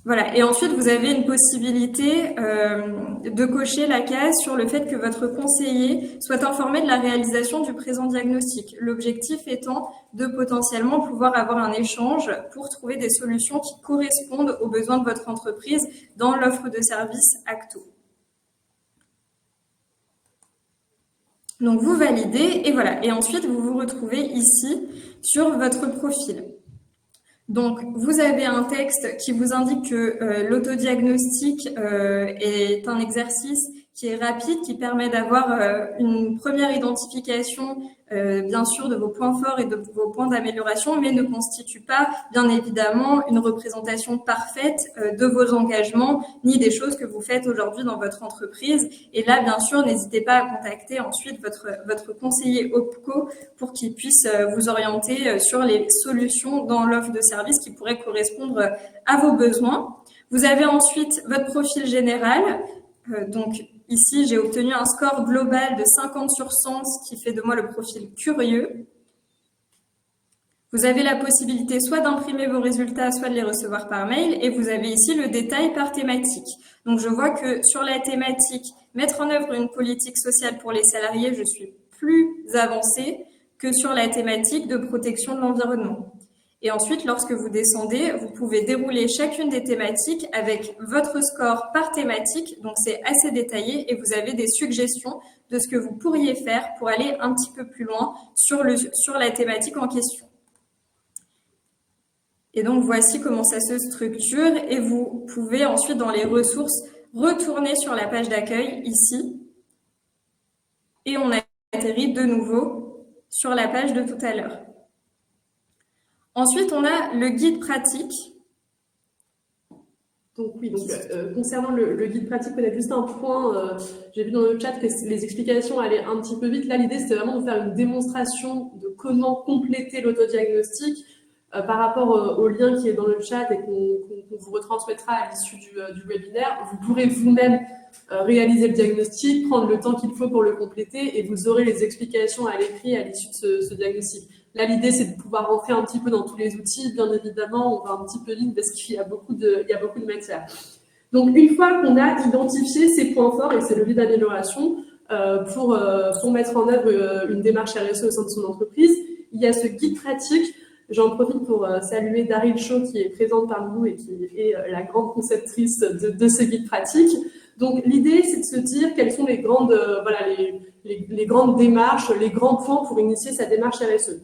Voilà. Et ensuite, vous avez une possibilité de cocher la case sur le fait que votre conseiller soit informé de la réalisation du présent diagnostic. L'objectif étant de potentiellement pouvoir avoir un échange pour trouver des solutions qui correspondent aux besoins de votre entreprise dans l'offre de services Acto. Donc, vous validez et voilà. Et ensuite, vous vous retrouvez ici sur votre profil. Donc, vous avez un texte qui vous indique que l'autodiagnostic est un exercice qui est rapide, qui permet d'avoir une première identification, bien sûr, de vos points forts et de vos points d'amélioration, mais ne constitue pas, bien évidemment, une représentation parfaite de vos engagements, ni des choses que vous faites aujourd'hui dans votre entreprise. Et là, bien sûr, n'hésitez pas à contacter ensuite votre conseiller OPCO pour qu'il puisse vous orienter sur les solutions dans l'offre de service qui pourraient correspondre à vos besoins. Vous avez ensuite votre profil général. Donc, ici, j'ai obtenu un score global de 50 sur 100, ce qui fait de moi le profil curieux. Vous avez la possibilité soit d'imprimer vos résultats, soit de les recevoir par mail. Et vous avez ici le détail par thématique. Donc, je vois que sur la thématique « Mettre en œuvre une politique sociale pour les salariés », je suis plus avancée que sur la thématique de protection de l'environnement. Et ensuite, lorsque vous descendez, vous pouvez dérouler chacune des thématiques avec votre score par thématique. Donc, c'est assez détaillé et vous avez des suggestions de ce que vous pourriez faire pour aller un petit peu plus loin sur la thématique en question. Et donc, voici comment ça se structure et vous pouvez ensuite, dans les ressources, retourner sur la page d'accueil ici et on atterrit de nouveau sur la page de tout à l'heure. Ensuite, on a le guide pratique. Donc oui, concernant le guide pratique, peut-être juste un point, j'ai vu dans le chat que les explications allaient un petit peu vite. Là, l'idée, c'était vraiment de faire une démonstration de comment compléter l'autodiagnostic par rapport au lien qui est dans le chat et qu'on vous retransmettra à l'issue du webinaire. Vous pourrez vous-même réaliser le diagnostic, prendre le temps qu'il faut pour le compléter et vous aurez les explications à l'écrit à l'issue de ce diagnostic. Là, l'idée, c'est de pouvoir rentrer un petit peu dans tous les outils. Bien évidemment, on va un petit peu vite parce qu'il y a beaucoup de matière. Donc, une fois qu'on a identifié ces points forts et ces leviers d'amélioration pour mettre en œuvre une démarche RSE au sein de son entreprise, il y a ce guide pratique. J'en profite pour saluer Daryl Shaw qui est présente parmi nous et qui est la grande conceptrice de ce guide pratique. Donc, l'idée, c'est de se dire quelles sont les grandes démarches, les grands points pour initier sa démarche RSE.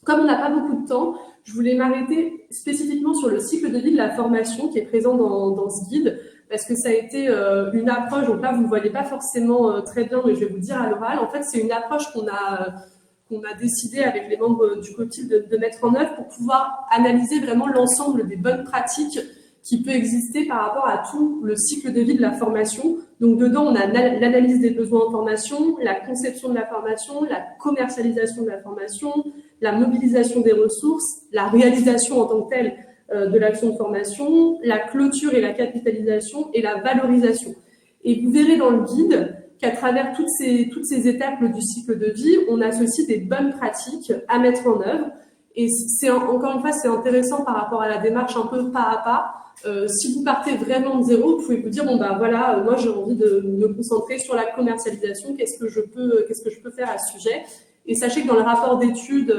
Comme on n'a pas beaucoup de temps, je voulais m'arrêter spécifiquement sur le cycle de vie de la formation qui est présent dans ce guide, parce que ça a été une approche, donc là vous ne voyez pas forcément très bien, mais je vais vous dire à l'oral. En fait, c'est une approche qu'on a décidé avec les membres du COTIL de mettre en œuvre pour pouvoir analyser vraiment l'ensemble des bonnes pratiques qui peut exister par rapport à tout le cycle de vie de la formation. Donc, dedans, on a l'analyse des besoins en formation, la conception de la formation, la commercialisation de la formation, la mobilisation des ressources, la réalisation en tant que telle de l'action de formation, la clôture et la capitalisation et la valorisation. Et vous verrez dans le guide qu'à travers toutes ces étapes du cycle de vie, on associe des bonnes pratiques à mettre en œuvre. Et encore une fois, c'est intéressant par rapport à la démarche un peu pas à pas. Si vous partez vraiment de zéro, vous pouvez vous dire, bon, bah voilà, moi j'ai envie de me concentrer sur la commercialisation, qu'est-ce que je peux faire à ce sujet. Et sachez que dans le rapport d'études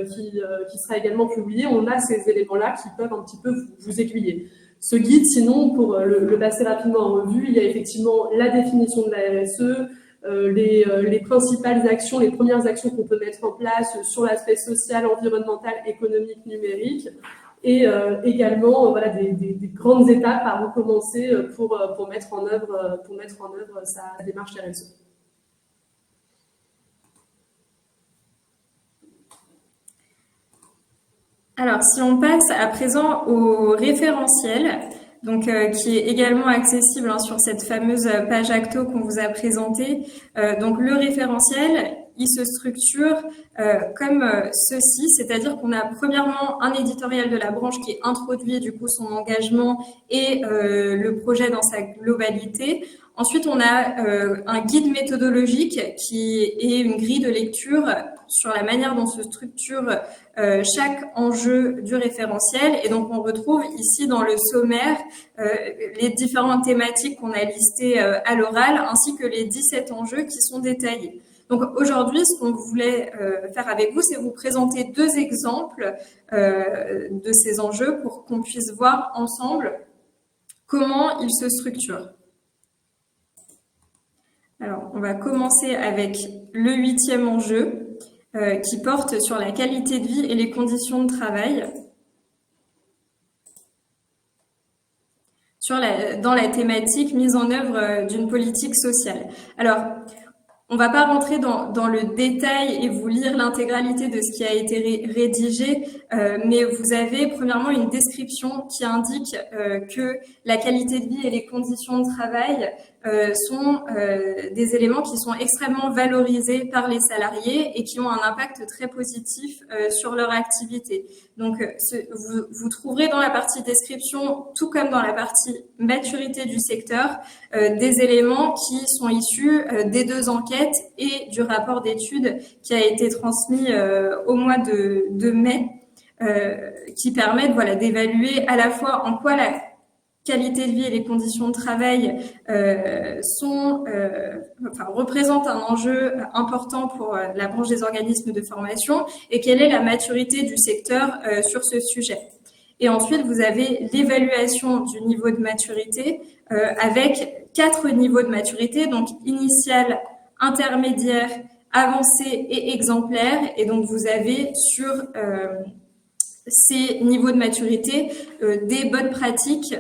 qui sera également publié, on a ces éléments-là qui peuvent un petit peu vous aiguiller. Ce guide, sinon, pour le passer rapidement en revue, il y a effectivement la définition de la RSE, les principales actions, les premières actions qu'on peut mettre en place sur l'aspect social, environnemental, économique, numérique, et également voilà des grandes étapes à recommencer pour mettre en œuvre sa démarche RSE. Alors, si on passe à présent au référentiel, donc qui est également accessible sur cette fameuse page Acto qu'on vous a présentée. Donc le référentiel, il se structure comme ceci, c'est-à-dire qu'on a premièrement un éditorial de la branche qui introduit du coup son engagement et le projet dans sa globalité. Ensuite, on a un guide méthodologique qui est une grille de lecture sur la manière dont se structure chaque enjeu du référentiel. Et donc, on retrouve ici dans le sommaire les différentes thématiques qu'on a listées à l'oral, ainsi que les 17 enjeux qui sont détaillés. Donc, aujourd'hui, ce qu'on voulait faire avec vous, c'est vous présenter 2 exemples de ces enjeux pour qu'on puisse voir ensemble comment ils se structurent. Alors, on va commencer avec le 8e enjeu qui porte sur la qualité de vie et les conditions de travail dans la thématique mise en œuvre d'une politique sociale. Alors, on ne va pas rentrer dans le détail et vous lire l'intégralité de ce qui a été rédigé, mais vous avez premièrement une description qui indique que la qualité de vie et les conditions de travail sont des éléments qui sont extrêmement valorisés par les salariés et qui ont un impact très positif sur leur activité. Donc, vous trouverez dans la partie description, tout comme dans la partie maturité du secteur, des éléments qui sont issus des 2 enquêtes et du rapport d'études qui a été transmis au mois de mai, qui permettent d'évaluer à la fois en quoi la qualité de vie et les conditions de travail représentent un enjeu important pour la branche des organismes de formation et quelle est la maturité du secteur sur ce sujet. Et ensuite, vous avez l'évaluation du niveau de maturité avec 4 niveaux de maturité, donc initial, intermédiaire, avancé et exemplaire. Et donc, vous avez sur ces niveaux de maturité des bonnes pratiques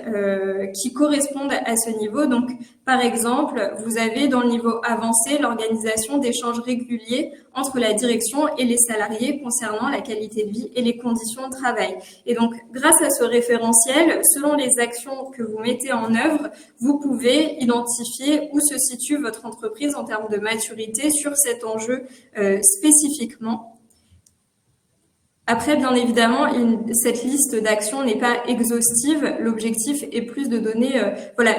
qui correspondent à ce niveau. Donc, par exemple, vous avez dans le niveau avancé l'organisation d'échanges réguliers entre la direction et les salariés concernant la qualité de vie et les conditions de travail. Et donc, grâce à ce référentiel, selon les actions que vous mettez en œuvre, vous pouvez identifier où se situe votre entreprise en termes de maturité sur cet enjeu spécifiquement. Après, bien évidemment, cette liste d'actions n'est pas exhaustive. L'objectif est plus de donner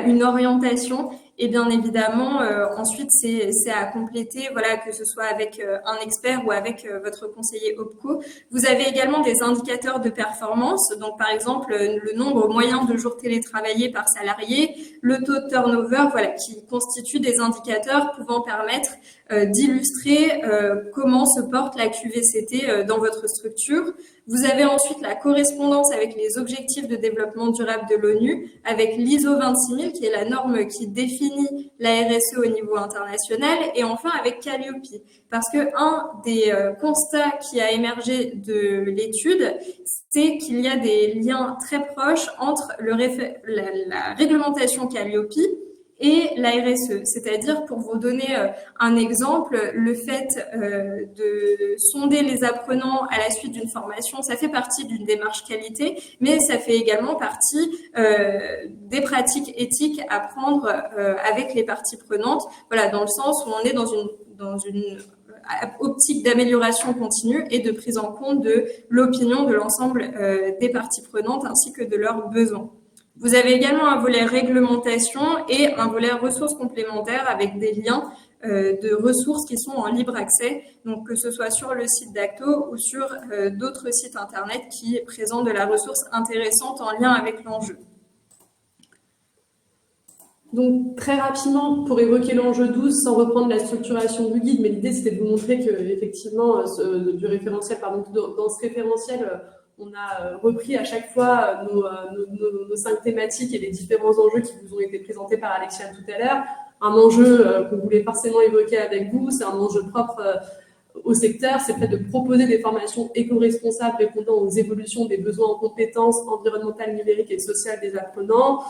une orientation. Et bien évidemment, ensuite, c'est à compléter, que ce soit avec un expert ou avec votre conseiller OPCO. Vous avez également des indicateurs de performance. Donc, par exemple, le nombre moyen de jours télétravaillés par salarié, le taux de turnover, qui constituent des indicateurs pouvant permettre d'illustrer comment se porte la QVCT dans votre structure. Vous avez ensuite la correspondance avec les objectifs de développement durable de l'ONU, avec l'ISO 26000, qui est la norme qui définit la RSE au niveau international, et enfin avec Calliope. Parce que un des constats qui a émergé de l'étude, c'est qu'il y a des liens très proches entre la réglementation Calliope et la RSE. C'est-à-dire, pour vous donner un exemple, le fait de sonder les apprenants à la suite d'une formation, ça fait partie d'une démarche qualité, mais ça fait également partie des pratiques éthiques à prendre avec les parties prenantes, dans le sens où on est dans une optique d'amélioration continue et de prise en compte de l'opinion de l'ensemble des parties prenantes ainsi que de leurs besoins. Vous avez également un volet réglementation et un volet ressources complémentaires avec des liens de ressources qui sont en libre accès, donc que ce soit sur le site d'Acto ou sur d'autres sites internet qui présentent de la ressource intéressante en lien avec l'enjeu. Donc, très rapidement, pour évoquer l'enjeu 12, sans reprendre la structuration du guide, mais l'idée, c'était de vous montrer que, effectivement, dans ce référentiel, on a repris à chaque fois nos 5 thématiques et les différents enjeux qui vous ont été présentés par Alexiane tout à l'heure. Un enjeu qu'on voulait forcément évoquer avec vous, c'est un enjeu propre au secteur, c'est peut-être de proposer des formations éco-responsables répondant aux évolutions des besoins en compétences environnementales, numériques et sociales des apprenants.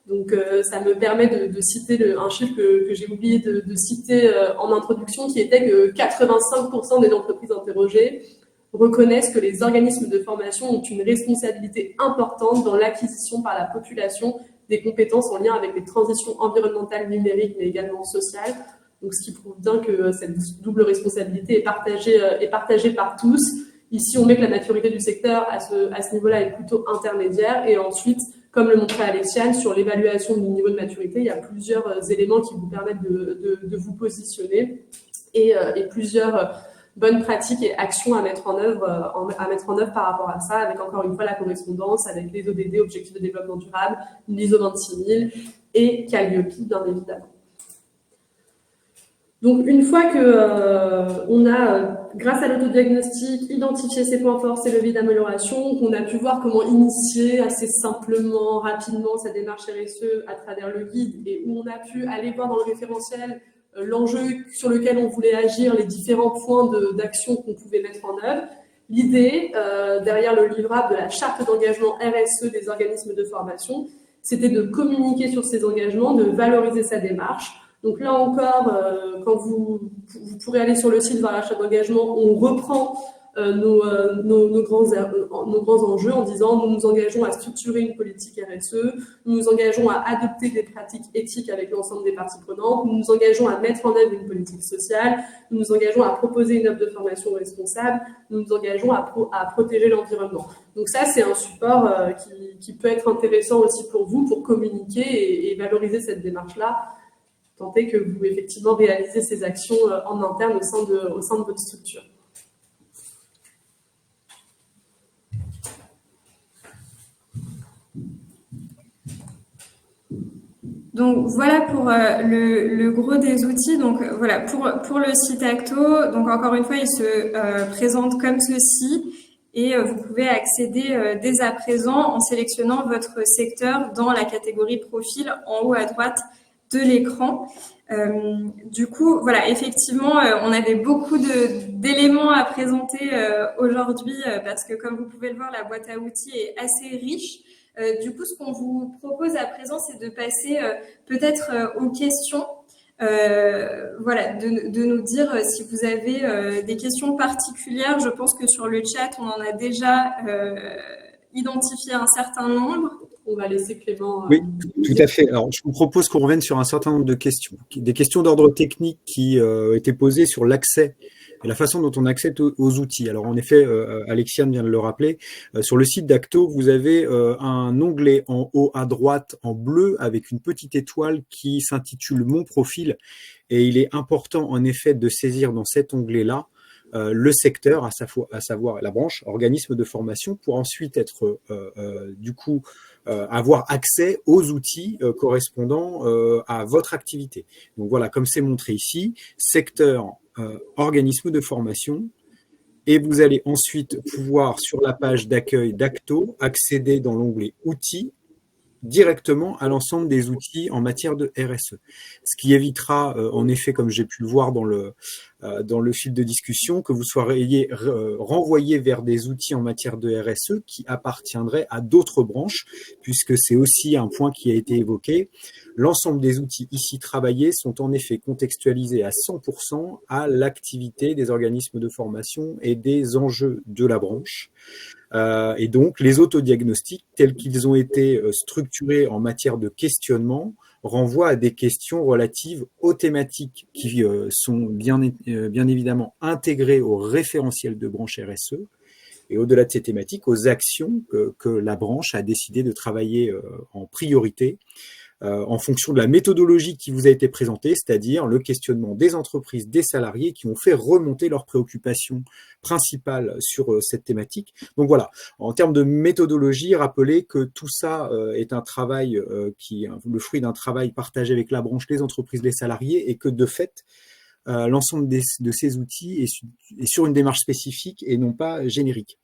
Donc, ça me permet de citer un chiffre que j'ai oublié de citer en introduction, qui était que 85% des entreprises interrogées reconnaissent que les organismes de formation ont une responsabilité importante dans l'acquisition par la population des compétences en lien avec les transitions environnementales, numériques, mais également sociales. Donc, ce qui prouve bien que cette double responsabilité est partagée par tous. Ici, on met que la maturité du secteur à ce niveau-là est plutôt intermédiaire. Et ensuite, comme le montrait Alexiane, sur l'évaluation du niveau de maturité, il y a plusieurs éléments qui vous permettent de vous positionner et plusieurs bonnes pratiques et actions à mettre en œuvre par rapport à ça, avec encore une fois la correspondance avec les ODD, Objectifs de développement durable, l'ISO 26000 et Calliope, bien évidemment. Donc, une fois que on a, grâce à l'autodiagnostic, identifié ses points forts, ses leviers d'amélioration, qu'on a pu voir comment initier assez simplement, rapidement sa démarche RSE à travers le guide et où on a pu aller voir dans le référentiel l'enjeu sur lequel on voulait agir, les différents points d'action qu'on pouvait mettre en œuvre. L'idée, derrière le livrable de la charte d'engagement RSE des organismes de formation, c'était de communiquer sur ces engagements, de valoriser sa démarche. Donc là encore, quand vous pourrez aller sur le site voir la charte d'engagement, on reprend nos grands enjeux en disant nous nous engageons à structurer une politique RSE, nous nous engageons à adopter des pratiques éthiques avec l'ensemble des parties prenantes, nous nous engageons à mettre en œuvre une politique sociale, nous nous engageons à proposer une offre de formation responsable, nous nous engageons à protéger l'environnement. Donc ça, c'est un support qui peut être intéressant aussi pour vous pour communiquer et valoriser cette démarche-là, tenter que vous effectivement réalisez ces actions en interne au sein de votre structure. Donc voilà pour le gros des outils. Donc voilà pour le site Acto. Donc encore une fois, il se présente comme ceci et vous pouvez accéder dès à présent en sélectionnant votre secteur dans la catégorie profil en haut à droite de l'écran. Du coup, voilà, effectivement, on avait beaucoup d'éléments à présenter aujourd'hui parce que comme vous pouvez le voir, la boîte à outils est assez riche. Du coup, ce qu'on vous propose à présent, c'est de passer peut-être aux questions. Voilà, de nous dire si vous avez des questions particulières. Je pense que sur le chat, on en a déjà identifié un certain nombre. On va laisser Clément. Oui, tout à fait. Alors, je vous propose qu'on revienne sur un certain nombre de questions. Des questions d'ordre technique qui étaient posées sur l'accès et la façon dont on accède aux outils. Alors, en effet, Alexiane vient de le rappeler, sur le site d'Acto, vous avez un onglet en haut à droite en bleu avec une petite étoile qui s'intitule « Mon profil ». Et il est important, en effet, de saisir dans cet onglet-là le secteur, à savoir la branche, organisme de formation, pour ensuite être, du coup, avoir accès aux outils correspondant à votre activité. Donc voilà, comme c'est montré ici, secteur, organisme de formation, et vous allez ensuite pouvoir, sur la page d'accueil d'Acto, accéder dans l'onglet outils, directement à l'ensemble des outils en matière de RSE. Ce qui évitera, en effet, comme j'ai pu le voir dans le fil de discussion, que vous soyez renvoyé vers des outils en matière de RSE qui appartiendraient à d'autres branches, puisque c'est aussi un point qui a été évoqué. L'ensemble des outils ici travaillés sont en effet contextualisés à 100% à l'activité des organismes de formation et des enjeux de la branche. Et donc, les autodiagnostics, tels qu'ils ont été structurés en matière de questionnement, renvoient à des questions relatives aux thématiques qui sont bien évidemment intégrées au référentiel de branche RSE et au-delà de ces thématiques, aux actions que la branche a décidé de travailler en priorité en fonction de la méthodologie qui vous a été présentée, c'est-à-dire le questionnement des entreprises, des salariés qui ont fait remonter leurs préoccupations principales sur cette thématique. Donc voilà, en termes de méthodologie, rappelez que tout ça est un travail qui est le fruit d'un travail partagé avec la branche, les entreprises, les salariés, et que de fait, l'ensemble de ces outils est sur une démarche spécifique et non pas générique.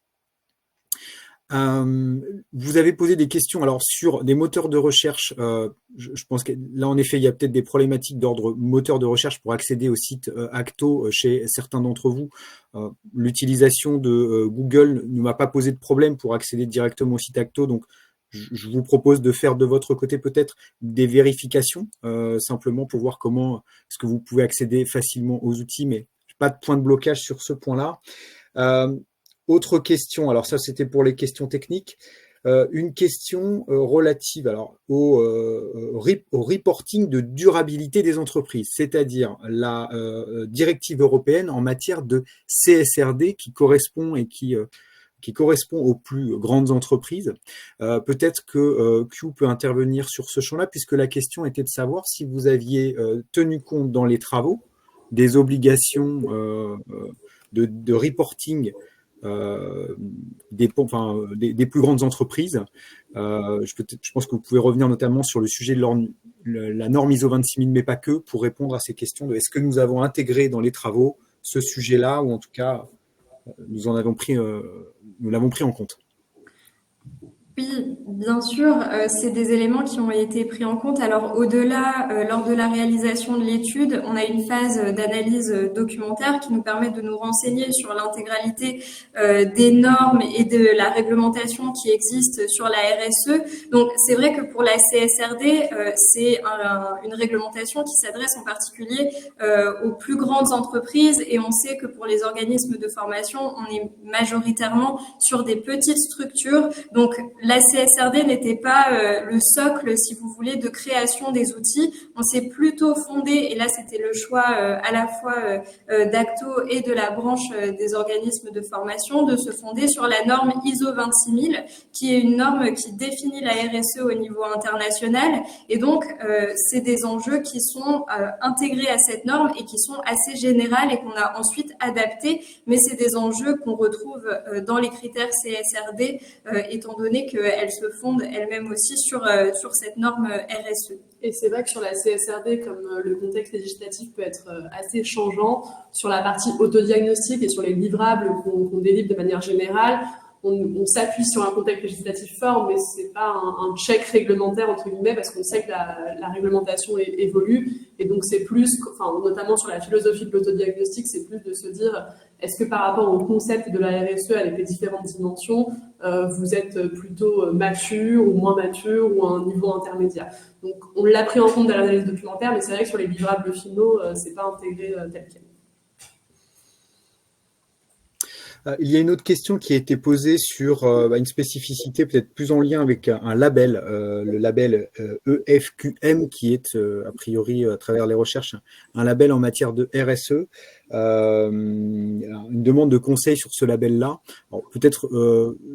Vous avez posé des questions alors sur des moteurs de recherche. Je pense que là, en effet, il y a peut-être des problématiques d'ordre moteur de recherche pour accéder au site Acto chez certains d'entre vous. L'utilisation de Google ne m'a pas posé de problème pour accéder directement au site Acto. Donc, je vous propose de faire de votre côté peut-être des vérifications, simplement pour voir comment est-ce que vous pouvez accéder facilement aux outils, mais pas de point de blocage sur ce point-là. Autre question, alors ça c'était pour les questions techniques, une question relative alors au reporting de durabilité des entreprises, c'est-à-dire la directive européenne en matière de CSRD qui correspond et qui correspond aux plus grandes entreprises. Peut-être que Q peut intervenir sur ce champ-là, puisque la question était de savoir si vous aviez tenu compte dans les travaux des obligations de reporting des plus grandes entreprises. Je pense que vous pouvez revenir notamment sur le sujet de la norme ISO 26000, mais pas que, pour répondre à ces questions de est-ce que nous avons intégré dans les travaux ce sujet-là, ou en tout cas, nous l'avons pris en compte. Oui, bien sûr, c'est des éléments qui ont été pris en compte. Alors au-delà, lors de la réalisation de l'étude, on a une phase d'analyse documentaire qui nous permet de nous renseigner sur l'intégralité des normes et de la réglementation qui existe sur la RSE. Donc c'est vrai que pour la CSRD, c'est une réglementation qui s'adresse en particulier aux plus grandes entreprises, et on sait que pour les organismes de formation, on est majoritairement sur des petites structures. Donc la CSRD n'était pas le socle, si vous voulez, de création des outils. On s'est plutôt fondé, et là c'était le choix à la fois d'Acto et de la branche des organismes de formation, de se fonder sur la norme ISO 26000, qui est une norme qui définit la RSE au niveau international. Et donc c'est des enjeux qui sont intégrés à cette norme et qui sont assez générales et qu'on a ensuite adaptés. Mais c'est des enjeux qu'on retrouve dans les critères CSRD, étant donné qu'elle se fonde elle-même aussi sur cette norme RSE. Et c'est vrai que sur la CSRD, comme le contexte législatif peut être assez changeant, sur la partie autodiagnostic et sur les livrables qu'on délivre de manière générale, on s'appuie sur un contexte législatif fort, mais c'est pas un check réglementaire entre guillemets, parce qu'on sait que la réglementation évolue, et donc c'est plus, enfin notamment sur la philosophie de l'autodiagnostic, c'est plus de se dire est-ce que par rapport au concept de la RSE avec les différentes dimensions, vous êtes plutôt mature ou moins mature ou à un niveau intermédiaire. Donc on l'a pris en compte dans l'analyse documentaire, mais c'est vrai que sur les livrables finaux, c'est pas intégré tel quel. Il y a une autre question qui a été posée sur une spécificité peut-être plus en lien avec un label, le label EFQM, qui est a priori à travers les recherches un label en matière de RSE. Une demande de conseil sur ce label-là. Peut-être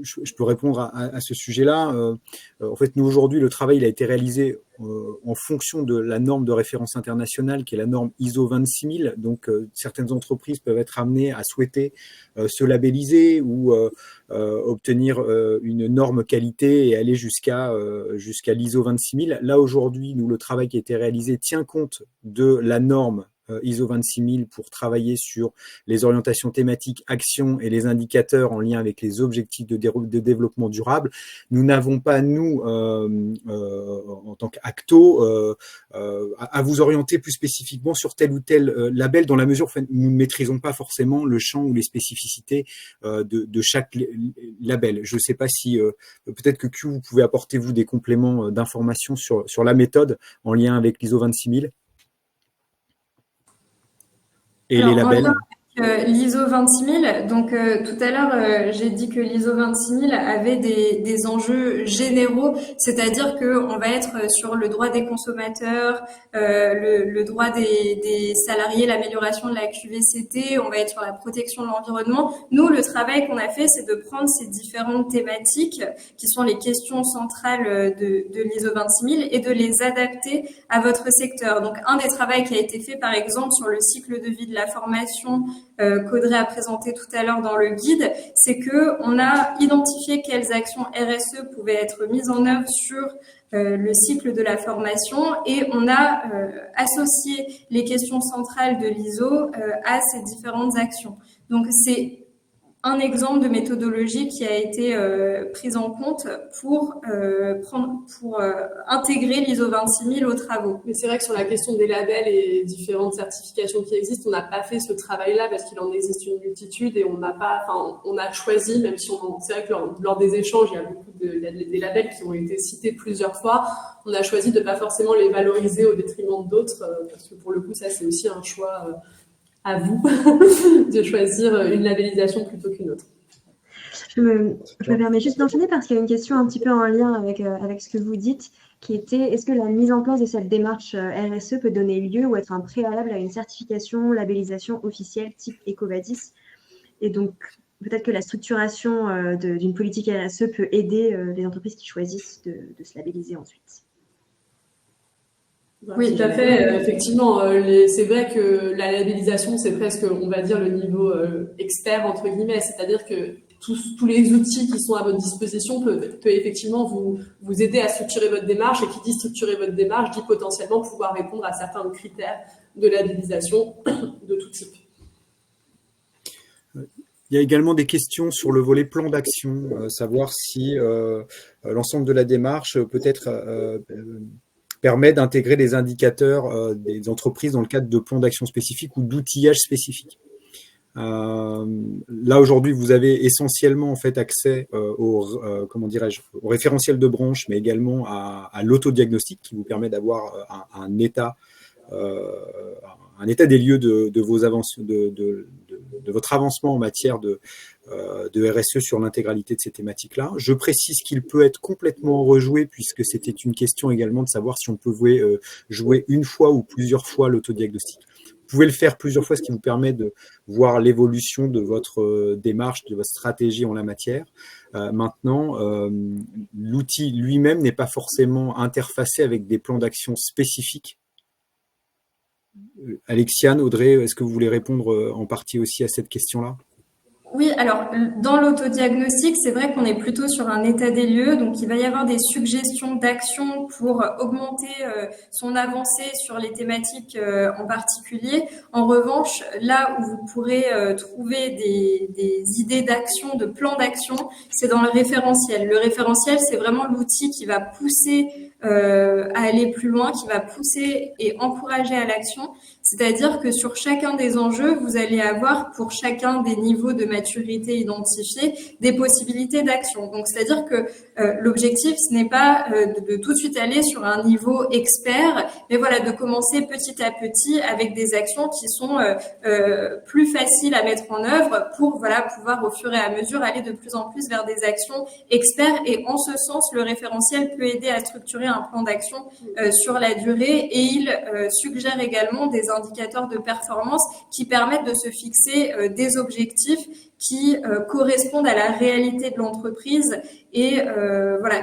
je peux répondre à ce sujet-là. En fait, nous aujourd'hui, le travail il a été réalisé en fonction de la norme de référence internationale qui est la norme ISO 26000. Donc, certaines entreprises peuvent être amenées à souhaiter se labelliser ou obtenir une norme qualité et aller jusqu'à l'ISO 26000. Là, aujourd'hui, nous, le travail qui a été réalisé tient compte de la norme ISO 26000 pour travailler sur les orientations thématiques, actions et les indicateurs en lien avec les objectifs de développement durable. Nous n'avons pas, nous, en tant qu'Acto, à vous orienter plus spécifiquement sur tel ou tel label, dans la mesure où nous ne maîtrisons pas forcément le champ ou les spécificités de chaque label. Je ne sais pas si, peut-être que Q, vous pouvez apporter, vous, des compléments d'informations sur la méthode en lien avec l'ISO 26000. Et alors, les labels. l'ISO 26000. Donc tout à l'heure, j'ai dit que l'ISO 26000 avait des enjeux généraux, c'est-à-dire que on va être sur le droit des consommateurs, le droit des salariés, l'amélioration de la QVCT, on va être sur la protection de l'environnement. Nous, le travail qu'on a fait, c'est de prendre ces différentes thématiques qui sont les questions centrales de l'ISO 26000 et de les adapter à votre secteur. Donc un des travaux qui a été fait par exemple sur le cycle de vie de la formation qu'Audrey a présenté tout à l'heure dans le guide, c'est que on a identifié quelles actions RSE pouvaient être mises en œuvre sur le cycle de la formation et on a associé les questions centrales de l'ISO à ces différentes actions. Donc c'est un exemple de méthodologie qui a été prise en compte pour intégrer l'ISO 26000 aux travaux. Mais c'est vrai que sur la question des labels et différentes certifications qui existent, on n'a pas fait ce travail-là parce qu'il en existe une multitude et on a choisi, même si c'est vrai que lors des échanges, il y a des labels qui ont été cités plusieurs fois, on a choisi de pas forcément les valoriser au détriment d'autres parce que pour le coup, ça c'est aussi un choix à vous de choisir une labellisation plutôt qu'une autre. Je me permets juste d'enchaîner parce qu'il y a une question un petit peu en lien avec ce que vous dites, qui était est-ce que la mise en place de cette démarche RSE peut donner lieu ou être un préalable à une certification, labellisation officielle type EcoVadis? Et donc, peut-être que la structuration d'une politique RSE peut aider les entreprises qui choisissent de se labelliser ensuite. Oui, tout à fait. Effectivement, c'est vrai que la labellisation, c'est presque, on va dire, le niveau expert, entre guillemets. C'est-à-dire que tous les outils qui sont à votre disposition peuvent effectivement vous aider à structurer votre démarche. Et qui dit structurer votre démarche dit potentiellement pouvoir répondre à certains critères de labellisation de tout type. Il y a également des questions sur le volet plan d'action, savoir si l'ensemble de la démarche peut-être permet d'intégrer des indicateurs des entreprises dans le cadre de plans d'action spécifiques ou d'outillage spécifique. Là aujourd'hui, vous avez essentiellement en fait accès au référentiel de branche, mais également à l'autodiagnostic qui vous permet d'avoir un état des lieux de vos avances, de votre avancement en matière de RSE sur l'intégralité de ces thématiques-là. Je précise qu'il peut être complètement rejoué puisque c'était une question également de savoir si on pouvait jouer une fois ou plusieurs fois l'autodiagnostic. Vous pouvez le faire plusieurs fois, ce qui vous permet de voir l'évolution de votre démarche, de votre stratégie en la matière. Maintenant, l'outil lui-même n'est pas forcément interfacé avec des plans d'action spécifiques. Alexiane, Audrey, est-ce que vous voulez répondre en partie aussi à cette question-là ? Oui, alors dans l'autodiagnostic, c'est vrai qu'on est plutôt sur un état des lieux, donc il va y avoir des suggestions d'actions pour augmenter son avancée sur les thématiques en particulier. En revanche, là où vous pourrez trouver des idées d'action, de plans d'action, c'est dans le référentiel. Le référentiel, c'est vraiment l'outil qui va pousser à aller plus loin, qui va pousser et encourager à l'action. C'est-à-dire que sur chacun des enjeux, vous allez avoir pour chacun des niveaux de maturité identifiés des possibilités d'action. Donc, c'est-à-dire que l'objectif, ce n'est pas de tout de suite aller sur un niveau expert, mais voilà, de commencer petit à petit avec des actions qui sont plus faciles à mettre en œuvre pour pouvoir au fur et à mesure aller de plus en plus vers des actions experts. Et en ce sens, le référentiel peut aider à structurer un plan d'action sur la durée et il suggère également des indicateurs de performance qui permettent de se fixer des objectifs qui correspondent à la réalité de l'entreprise. Et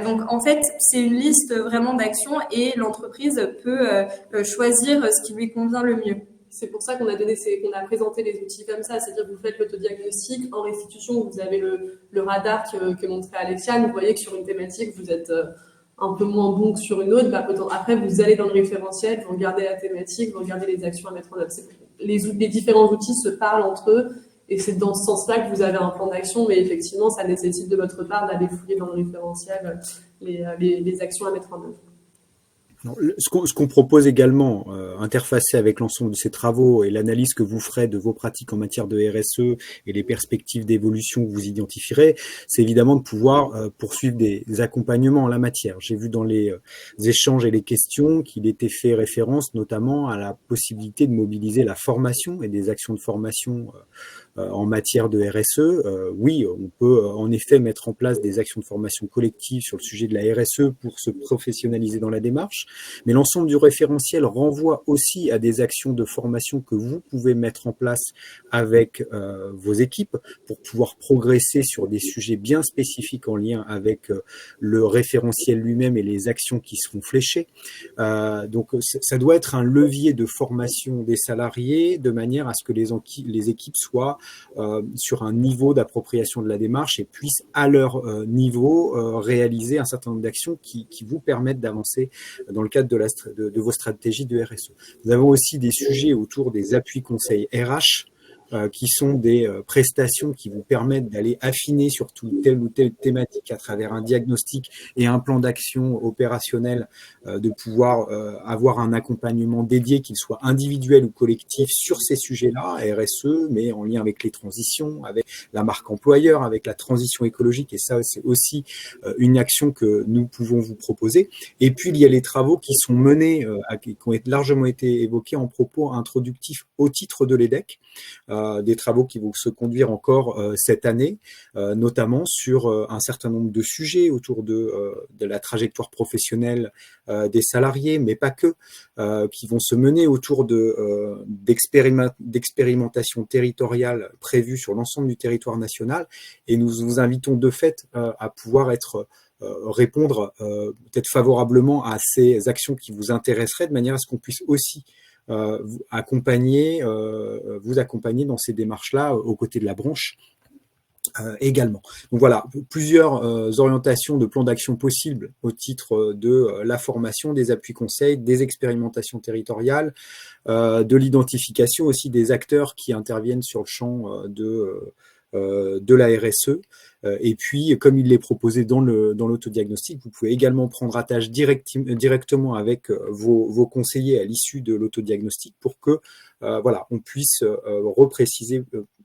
donc en fait, c'est une liste vraiment d'actions et l'entreprise peut choisir ce qui lui convient le mieux. C'est pour ça qu'on a présenté les outils comme ça, c'est-à-dire que vous faites l'autodiagnostic en restitution, vous avez le radar que montrait Alexiane, vous voyez que sur une thématique, vous êtes un peu moins bon que sur une autre, après vous allez dans le référentiel, vous regardez la thématique, vous regardez les actions à mettre en œuvre. Les différents outils se parlent entre eux et c'est dans ce sens-là que vous avez un plan d'action, mais effectivement, ça nécessite de votre part d'aller fouiller dans le référentiel les actions à mettre en œuvre. Alors, ce qu'on propose également, interfacé avec l'ensemble de ces travaux et l'analyse que vous ferez de vos pratiques en matière de RSE et les perspectives d'évolution que vous identifierez, c'est évidemment de pouvoir poursuivre des accompagnements en la matière. J'ai vu dans les échanges et les questions qu'il était fait référence notamment à la possibilité de mobiliser la formation et des actions de formation en matière de RSE. Oui, on peut en effet mettre en place des actions de formation collective sur le sujet de la RSE pour se professionnaliser dans la démarche, mais l'ensemble du référentiel renvoie aussi à des actions de formation que vous pouvez mettre en place avec vos équipes pour pouvoir progresser sur des sujets bien spécifiques en lien avec le référentiel lui-même et les actions qui seront fléchées. Donc ça doit être un levier de formation des salariés de manière à ce que les équipes soient sur un niveau d'appropriation de la démarche et puissent à leur niveau réaliser un certain nombre d'actions qui vous permettent d'avancer dans le cadre de vos stratégies de RSE. Nous avons aussi des sujets autour des appuis conseils RH qui sont des prestations qui vous permettent d'aller affiner sur telle ou telle thématique à travers un diagnostic et un plan d'action opérationnel, de pouvoir avoir un accompagnement dédié, qu'il soit individuel ou collectif, sur ces sujets-là, RSE, mais en lien avec les transitions, avec la marque employeur, avec la transition écologique, et ça, c'est aussi une action que nous pouvons vous proposer. Et puis, il y a les travaux qui sont menés, qui ont largement été évoqués en propos introductifs au titre de l'EDEC, des travaux qui vont se conduire encore cette année, notamment sur un certain nombre de sujets autour de la trajectoire professionnelle des salariés, mais pas que, qui vont se mener autour d'expérimentations territoriales prévues sur l'ensemble du territoire national. Et nous vous invitons de fait à pouvoir répondre peut-être favorablement à ces actions qui vous intéresseraient, de manière à ce qu'on puisse aussi vous accompagner dans ces démarches-là aux côtés de la branche également. Donc voilà, plusieurs orientations de plans d'action possibles au titre de la formation, des appuis conseils, des expérimentations territoriales, de l'identification aussi des acteurs qui interviennent sur le champ de la RSE. Et puis, comme il l'est proposé dans l'autodiagnostic, vous pouvez également prendre attache directement avec vos conseillers à l'issue de l'autodiagnostic pour que on puisse repréciser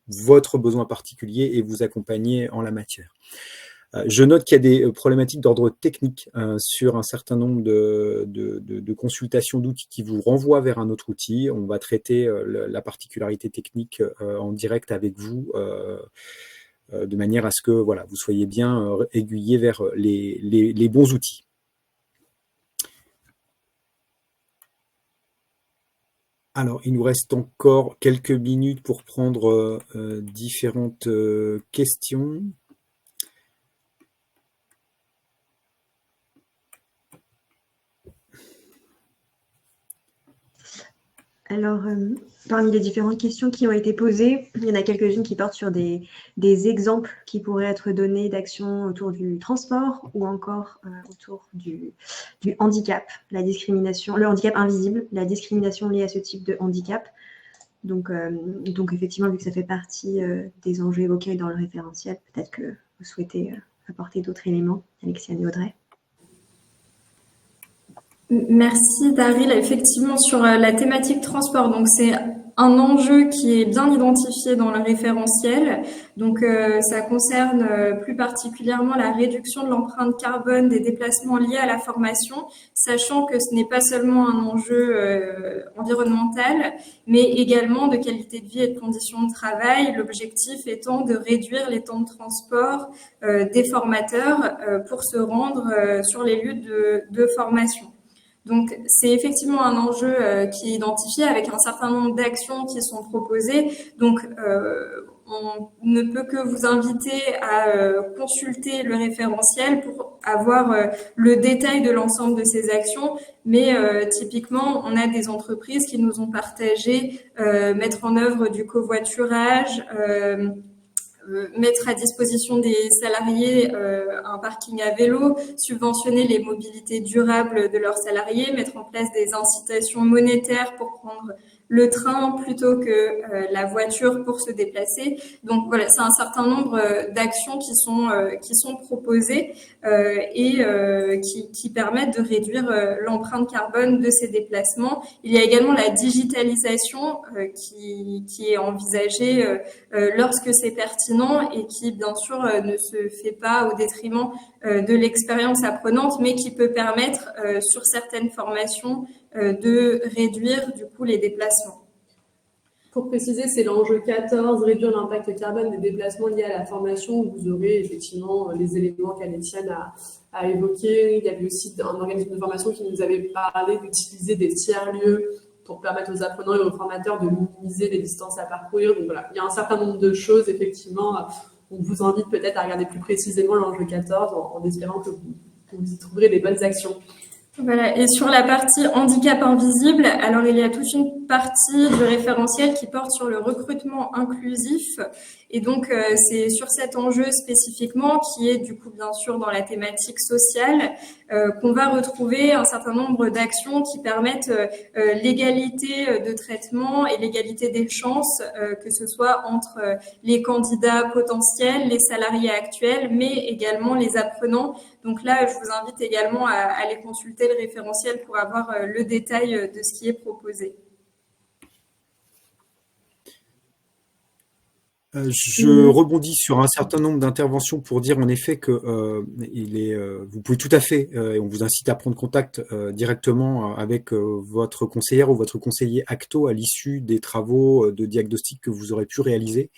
votre besoin particulier et vous accompagner en la matière. Je note qu'il y a des problématiques d'ordre technique sur un certain nombre de consultations d'outils qui vous renvoient vers un autre outil. On va traiter la particularité technique en direct avec vous, de manière à ce que vous soyez bien aiguillés vers les bons outils. Alors, il nous reste encore quelques minutes pour prendre différentes questions. Alors, parmi les différentes questions qui ont été posées, il y en a quelques-unes qui portent sur des exemples qui pourraient être donnés d'actions autour du transport ou encore autour du handicap, la discrimination, le handicap invisible, la discrimination liée à ce type de handicap. Donc effectivement, vu que ça fait partie des enjeux évoqués dans le référentiel, peut-être que vous souhaitez apporter d'autres éléments, Alexiane et Audrey. Merci Daryl. Effectivement, sur la thématique transport, donc c'est un enjeu qui est bien identifié dans le référentiel. Donc ça concerne plus particulièrement la réduction de l'empreinte carbone des déplacements liés à la formation, sachant que ce n'est pas seulement un enjeu environnemental, mais également de qualité de vie et de conditions de travail, l'objectif étant de réduire les temps de transport des formateurs pour se rendre sur les lieux de formation. Donc, c'est effectivement un enjeu qui est identifié avec un certain nombre d'actions qui sont proposées. Donc, on ne peut que vous inviter à consulter le référentiel pour avoir le détail de l'ensemble de ces actions. Mais typiquement, on a des entreprises qui nous ont partagé mettre en œuvre du covoiturage, mettre à disposition des salariés un parking à vélo, subventionner les mobilités durables de leurs salariés, mettre en place des incitations monétaires pour prendre le train plutôt que la voiture pour se déplacer. Donc voilà, c'est un certain nombre d'actions qui sont proposées et qui permettent de réduire l'empreinte carbone de ces déplacements. Il y a également la digitalisation qui est envisagée lorsque c'est pertinent et qui bien sûr ne se fait pas au détriment de l'expérience apprenante, mais qui peut permettre sur certaines formations de réduire du coup les déplacements. Pour préciser, c'est l'enjeu 14, réduire l'impact carbone des déplacements liés à la formation. Vous aurez effectivement les éléments qu'Alessiane a évoqués. Il y avait aussi un organisme de formation qui nous avait parlé d'utiliser des tiers-lieux pour permettre aux apprenants et aux formateurs de minimiser les distances à parcourir. Donc voilà, il y a un certain nombre de choses, effectivement. On vous invite peut-être à regarder plus précisément l'enjeu 14 en espérant que vous y trouverez les bonnes actions. Voilà. Et sur la partie handicap invisible, alors il y a toute une partie du référentiel qui porte sur le recrutement inclusif. Et donc, c'est sur cet enjeu spécifiquement, qui est du coup bien sûr dans la thématique sociale, qu'on va retrouver un certain nombre d'actions qui permettent l'égalité de traitement et l'égalité des chances, que ce soit entre les candidats potentiels, les salariés actuels, mais également les apprenants. Donc là, je vous invite également à aller consulter le référentiel pour avoir le détail de ce qui est proposé. Je rebondis sur un certain nombre d'interventions pour dire en effet que vous pouvez tout à fait, et on vous incite à prendre contact directement avec votre conseillère ou votre conseiller acto à l'issue des travaux de diagnostic que vous aurez pu réaliser,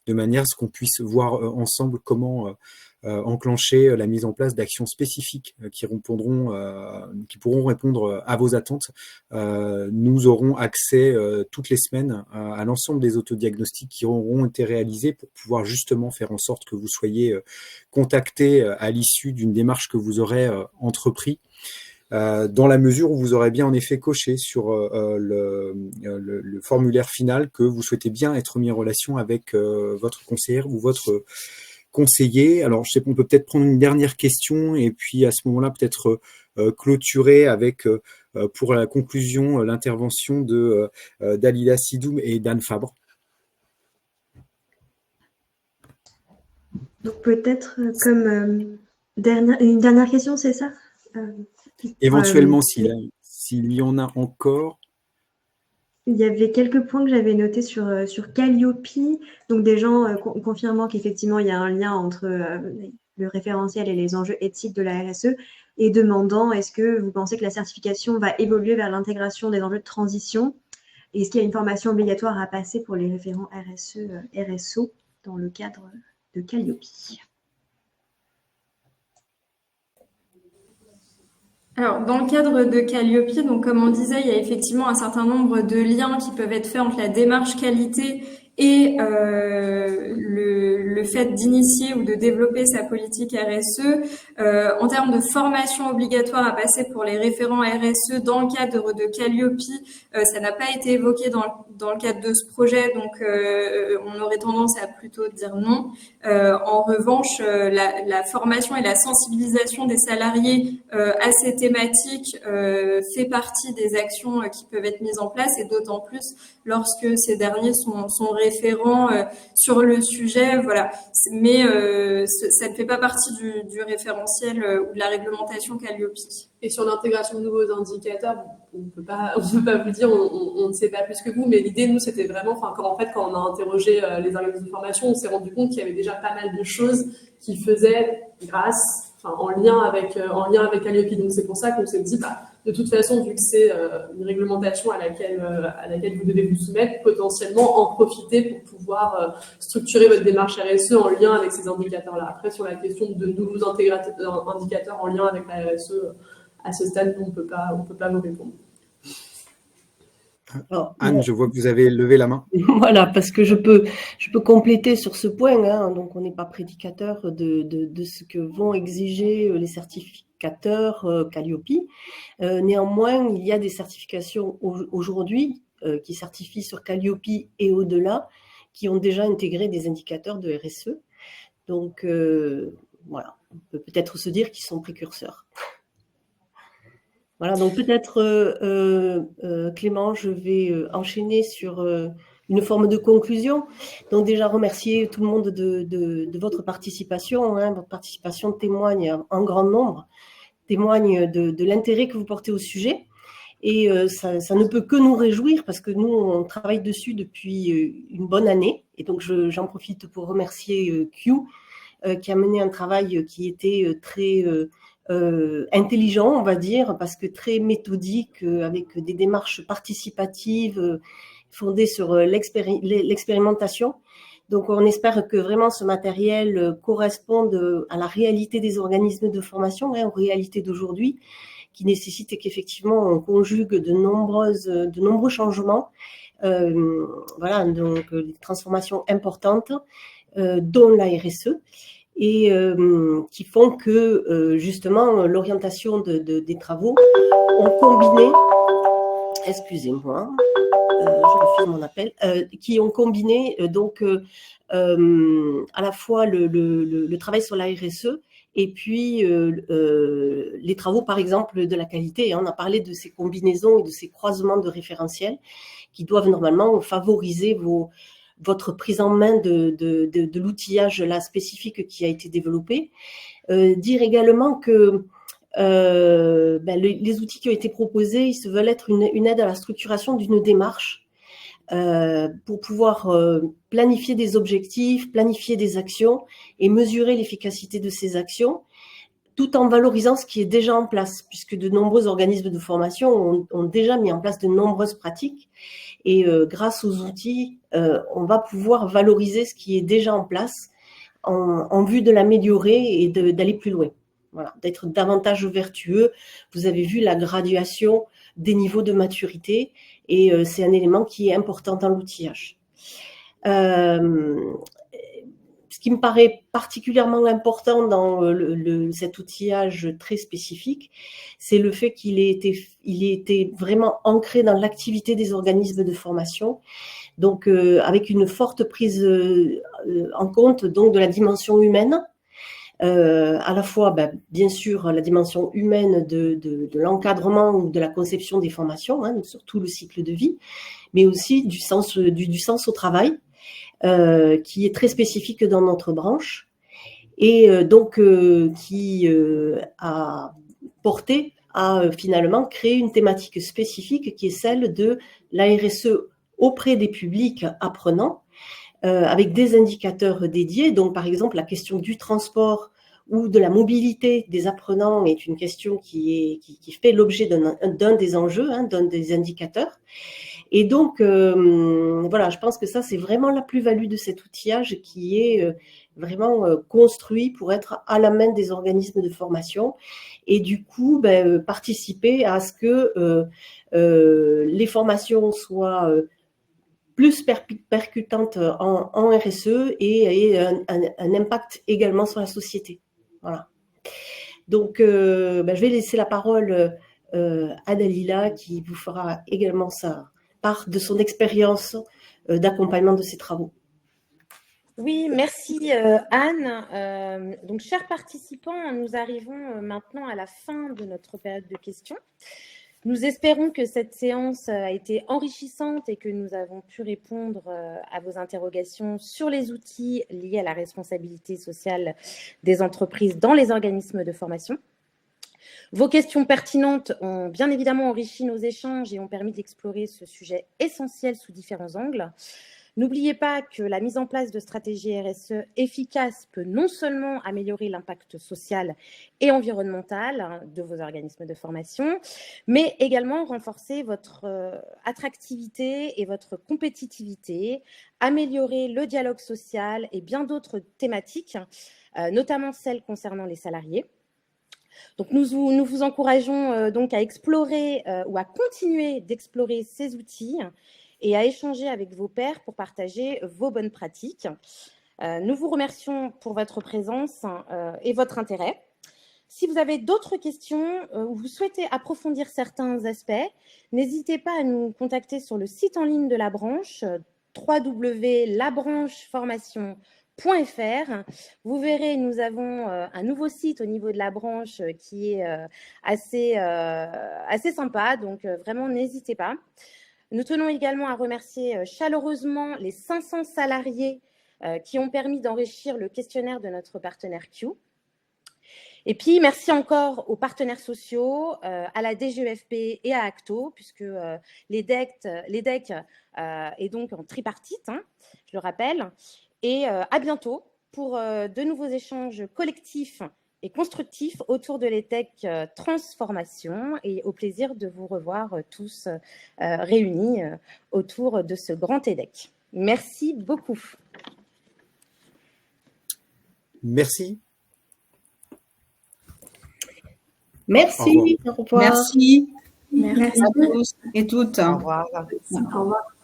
de manière à ce qu'on puisse voir ensemble comment enclencher la mise en place d'actions spécifiques qui pourront répondre à vos attentes. Nous aurons accès toutes les semaines à l'ensemble des autodiagnostics qui auront été réalisés pour pouvoir justement faire en sorte que vous soyez contactés à l'issue d'une démarche que vous aurez entrepris. Dans la mesure où vous aurez bien en effet coché sur le formulaire final que vous souhaitez bien être mis en relation avec votre conseillère ou votre conseiller. Alors, je sais qu'on peut peut-être prendre une dernière question et puis à ce moment-là, peut-être clôturer avec, pour la conclusion, l'intervention de Dalila Sidoum et d'Anne Fabre. Donc peut-être comme une dernière question, c'est ça? Éventuellement, s'il y en a encore. Il y avait quelques points que j'avais notés sur Calliope, donc des gens confirmant qu'effectivement il y a un lien entre le référentiel et les enjeux éthiques de la RSE et demandant est-ce que vous pensez que la certification va évoluer vers l'intégration des enjeux de transition? Est-ce qu'il y a une formation obligatoire à passer pour les référents RSE, RSO dans le cadre de Calliope? Alors, dans le cadre de Calliope, donc comme on disait, il y a effectivement un certain nombre de liens qui peuvent être faits entre la démarche qualité et le fait d'initier ou de développer sa politique RSE. En termes de formation obligatoire à passer pour les référents RSE dans le cadre de Calliope, ça n'a pas été évoqué dans le cadre de ce projet, donc on aurait tendance à plutôt dire non. En revanche, la formation et la sensibilisation des salariés à ces thématiques fait partie des actions qui peuvent être mises en place, et d'autant plus lorsque ces derniers sont référents sur le sujet. Voilà. Mais ça ne fait pas partie du référentiel ou de la réglementation Calliope. Et sur l'intégration de nouveaux indicateurs, on peut pas vous dire, on ne sait pas plus que vous, mais l'idée, nous, c'était vraiment, quand on a interrogé les organismes de formation, on s'est rendu compte qu'il y avait déjà pas mal de choses qui faisaient en lien avec Calliope. Donc c'est pour ça qu'on s'est dit, de toute façon, vu que c'est une réglementation à laquelle vous devez vous soumettre, potentiellement en profiter pour pouvoir structurer votre démarche RSE en lien avec ces indicateurs-là. Après, sur la question de nouveaux indicateurs en lien avec la RSE, à ce stade, on peut pas vous répondre. Alors, Anne, je vois que vous avez levé la main. Voilà, parce que je peux compléter sur ce point, hein. Donc, on n'est pas prédicateur de ce que vont exiger les certificateurs Calliope. Néanmoins, il y a des certifications aujourd'hui qui certifient sur Calliope et au-delà, qui ont déjà intégré des indicateurs de RSE. Donc, voilà, on peut peut-être se dire qu'ils sont précurseurs. Voilà, donc peut-être, Clément, je vais enchaîner sur une forme de conclusion. Donc déjà remercier tout le monde de votre participation. Votre participation témoigne en grand nombre, témoigne de l'intérêt que vous portez au sujet. Et ça ne peut que nous réjouir parce que nous, on travaille dessus depuis une bonne année. Et donc, j'en profite pour remercier Q, qui a mené un travail qui était très intelligent, on va dire, parce que très méthodique, avec des démarches participatives fondées sur l'expérimentation. Donc, on espère que vraiment ce matériel corresponde à la réalité des organismes de formation, aux réalités d'aujourd'hui, qui nécessite qu'effectivement on conjugue de nombreux changements, voilà, donc des transformations importantes, dont la RSE, et qui font que justement l'orientation des travaux ont combiné, excusez-moi, je refuse mon appel, qui ont combiné donc à la fois le travail sur la RSE et puis les travaux, par exemple, de la qualité. Et on a parlé de ces combinaisons et de ces croisements de référentiels qui doivent normalement favoriser votre prise en main de l'outillage là spécifique qui a été développé. Dire également que les outils qui ont été proposés, ils se veulent être une aide à la structuration d'une démarche pour pouvoir planifier des objectifs, planifier des actions et mesurer l'efficacité de ces actions, tout en valorisant ce qui est déjà en place, puisque de nombreux organismes de formation ont déjà mis en place de nombreuses pratiques. Et grâce aux outils, on va pouvoir valoriser ce qui est déjà en place en vue de l'améliorer et d'aller plus loin. Voilà, d'être davantage vertueux. Vous avez vu la graduation des niveaux de maturité et c'est un élément qui est important dans l'outillage. Ce qui me paraît particulièrement important dans cet outillage très spécifique, c'est le fait qu'il ait été vraiment ancré dans l'activité des organismes de formation, donc avec une forte prise en compte donc de la dimension humaine, à la fois bien sûr la dimension humaine de l'encadrement ou de la conception des formations, sur tout le cycle de vie, mais aussi du sens au travail, qui est très spécifique dans notre branche et donc qui a porté à finalement créer une thématique spécifique qui est celle de la RSE auprès des publics apprenants, avec des indicateurs dédiés. Donc par exemple la question du transport ou de la mobilité des apprenants est une question qui fait l'objet d'un des enjeux, d'un des indicateurs. Et donc, voilà, je pense que ça, c'est vraiment la plus-value de cet outillage qui est vraiment construit pour être à la main des organismes de formation et du coup, participer à ce que les formations soient plus percutantes en RSE et un impact également sur la société. Voilà. Donc, je vais laisser la parole à Dalila qui vous fera également part de son expérience d'accompagnement de ces travaux. Oui, merci Anne. Donc, chers participants, nous arrivons maintenant à la fin de notre période de questions. Nous espérons que cette séance a été enrichissante et que nous avons pu répondre à vos interrogations sur les outils liés à la responsabilité sociale des entreprises dans les organismes de formation. Vos questions pertinentes ont bien évidemment enrichi nos échanges et ont permis d'explorer ce sujet essentiel sous différents angles. N'oubliez pas que la mise en place de stratégies RSE efficaces peut non seulement améliorer l'impact social et environnemental de vos organismes de formation, mais également renforcer votre attractivité et votre compétitivité, améliorer le dialogue social et bien d'autres thématiques, notamment celles concernant les salariés. Donc, nous vous encourageons donc à explorer ou à continuer d'explorer ces outils et à échanger avec vos pairs pour partager vos bonnes pratiques. Nous vous remercions pour votre présence et votre intérêt. Si vous avez d'autres questions ou vous souhaitez approfondir certains aspects, n'hésitez pas à nous contacter sur le site en ligne de la branche www.labrancheformation.fr Vous verrez, nous avons un nouveau site au niveau de la branche qui est assez sympa, donc vraiment n'hésitez pas. Nous tenons également à remercier chaleureusement les 500 salariés qui ont permis d'enrichir le questionnaire de notre partenaire Q. Et puis, merci encore aux partenaires sociaux, à la DGEFP et à Acto, puisque l'EDEC est donc en tripartite, hein, je le rappelle. Et à bientôt pour de nouveaux échanges collectifs et constructifs autour de l'EDEC Transformation, et au plaisir de vous revoir tous réunis autour de ce grand EDEC. Merci beaucoup. Merci. Merci. Au revoir. Merci. Merci. À tous et toutes. Au revoir. Au revoir.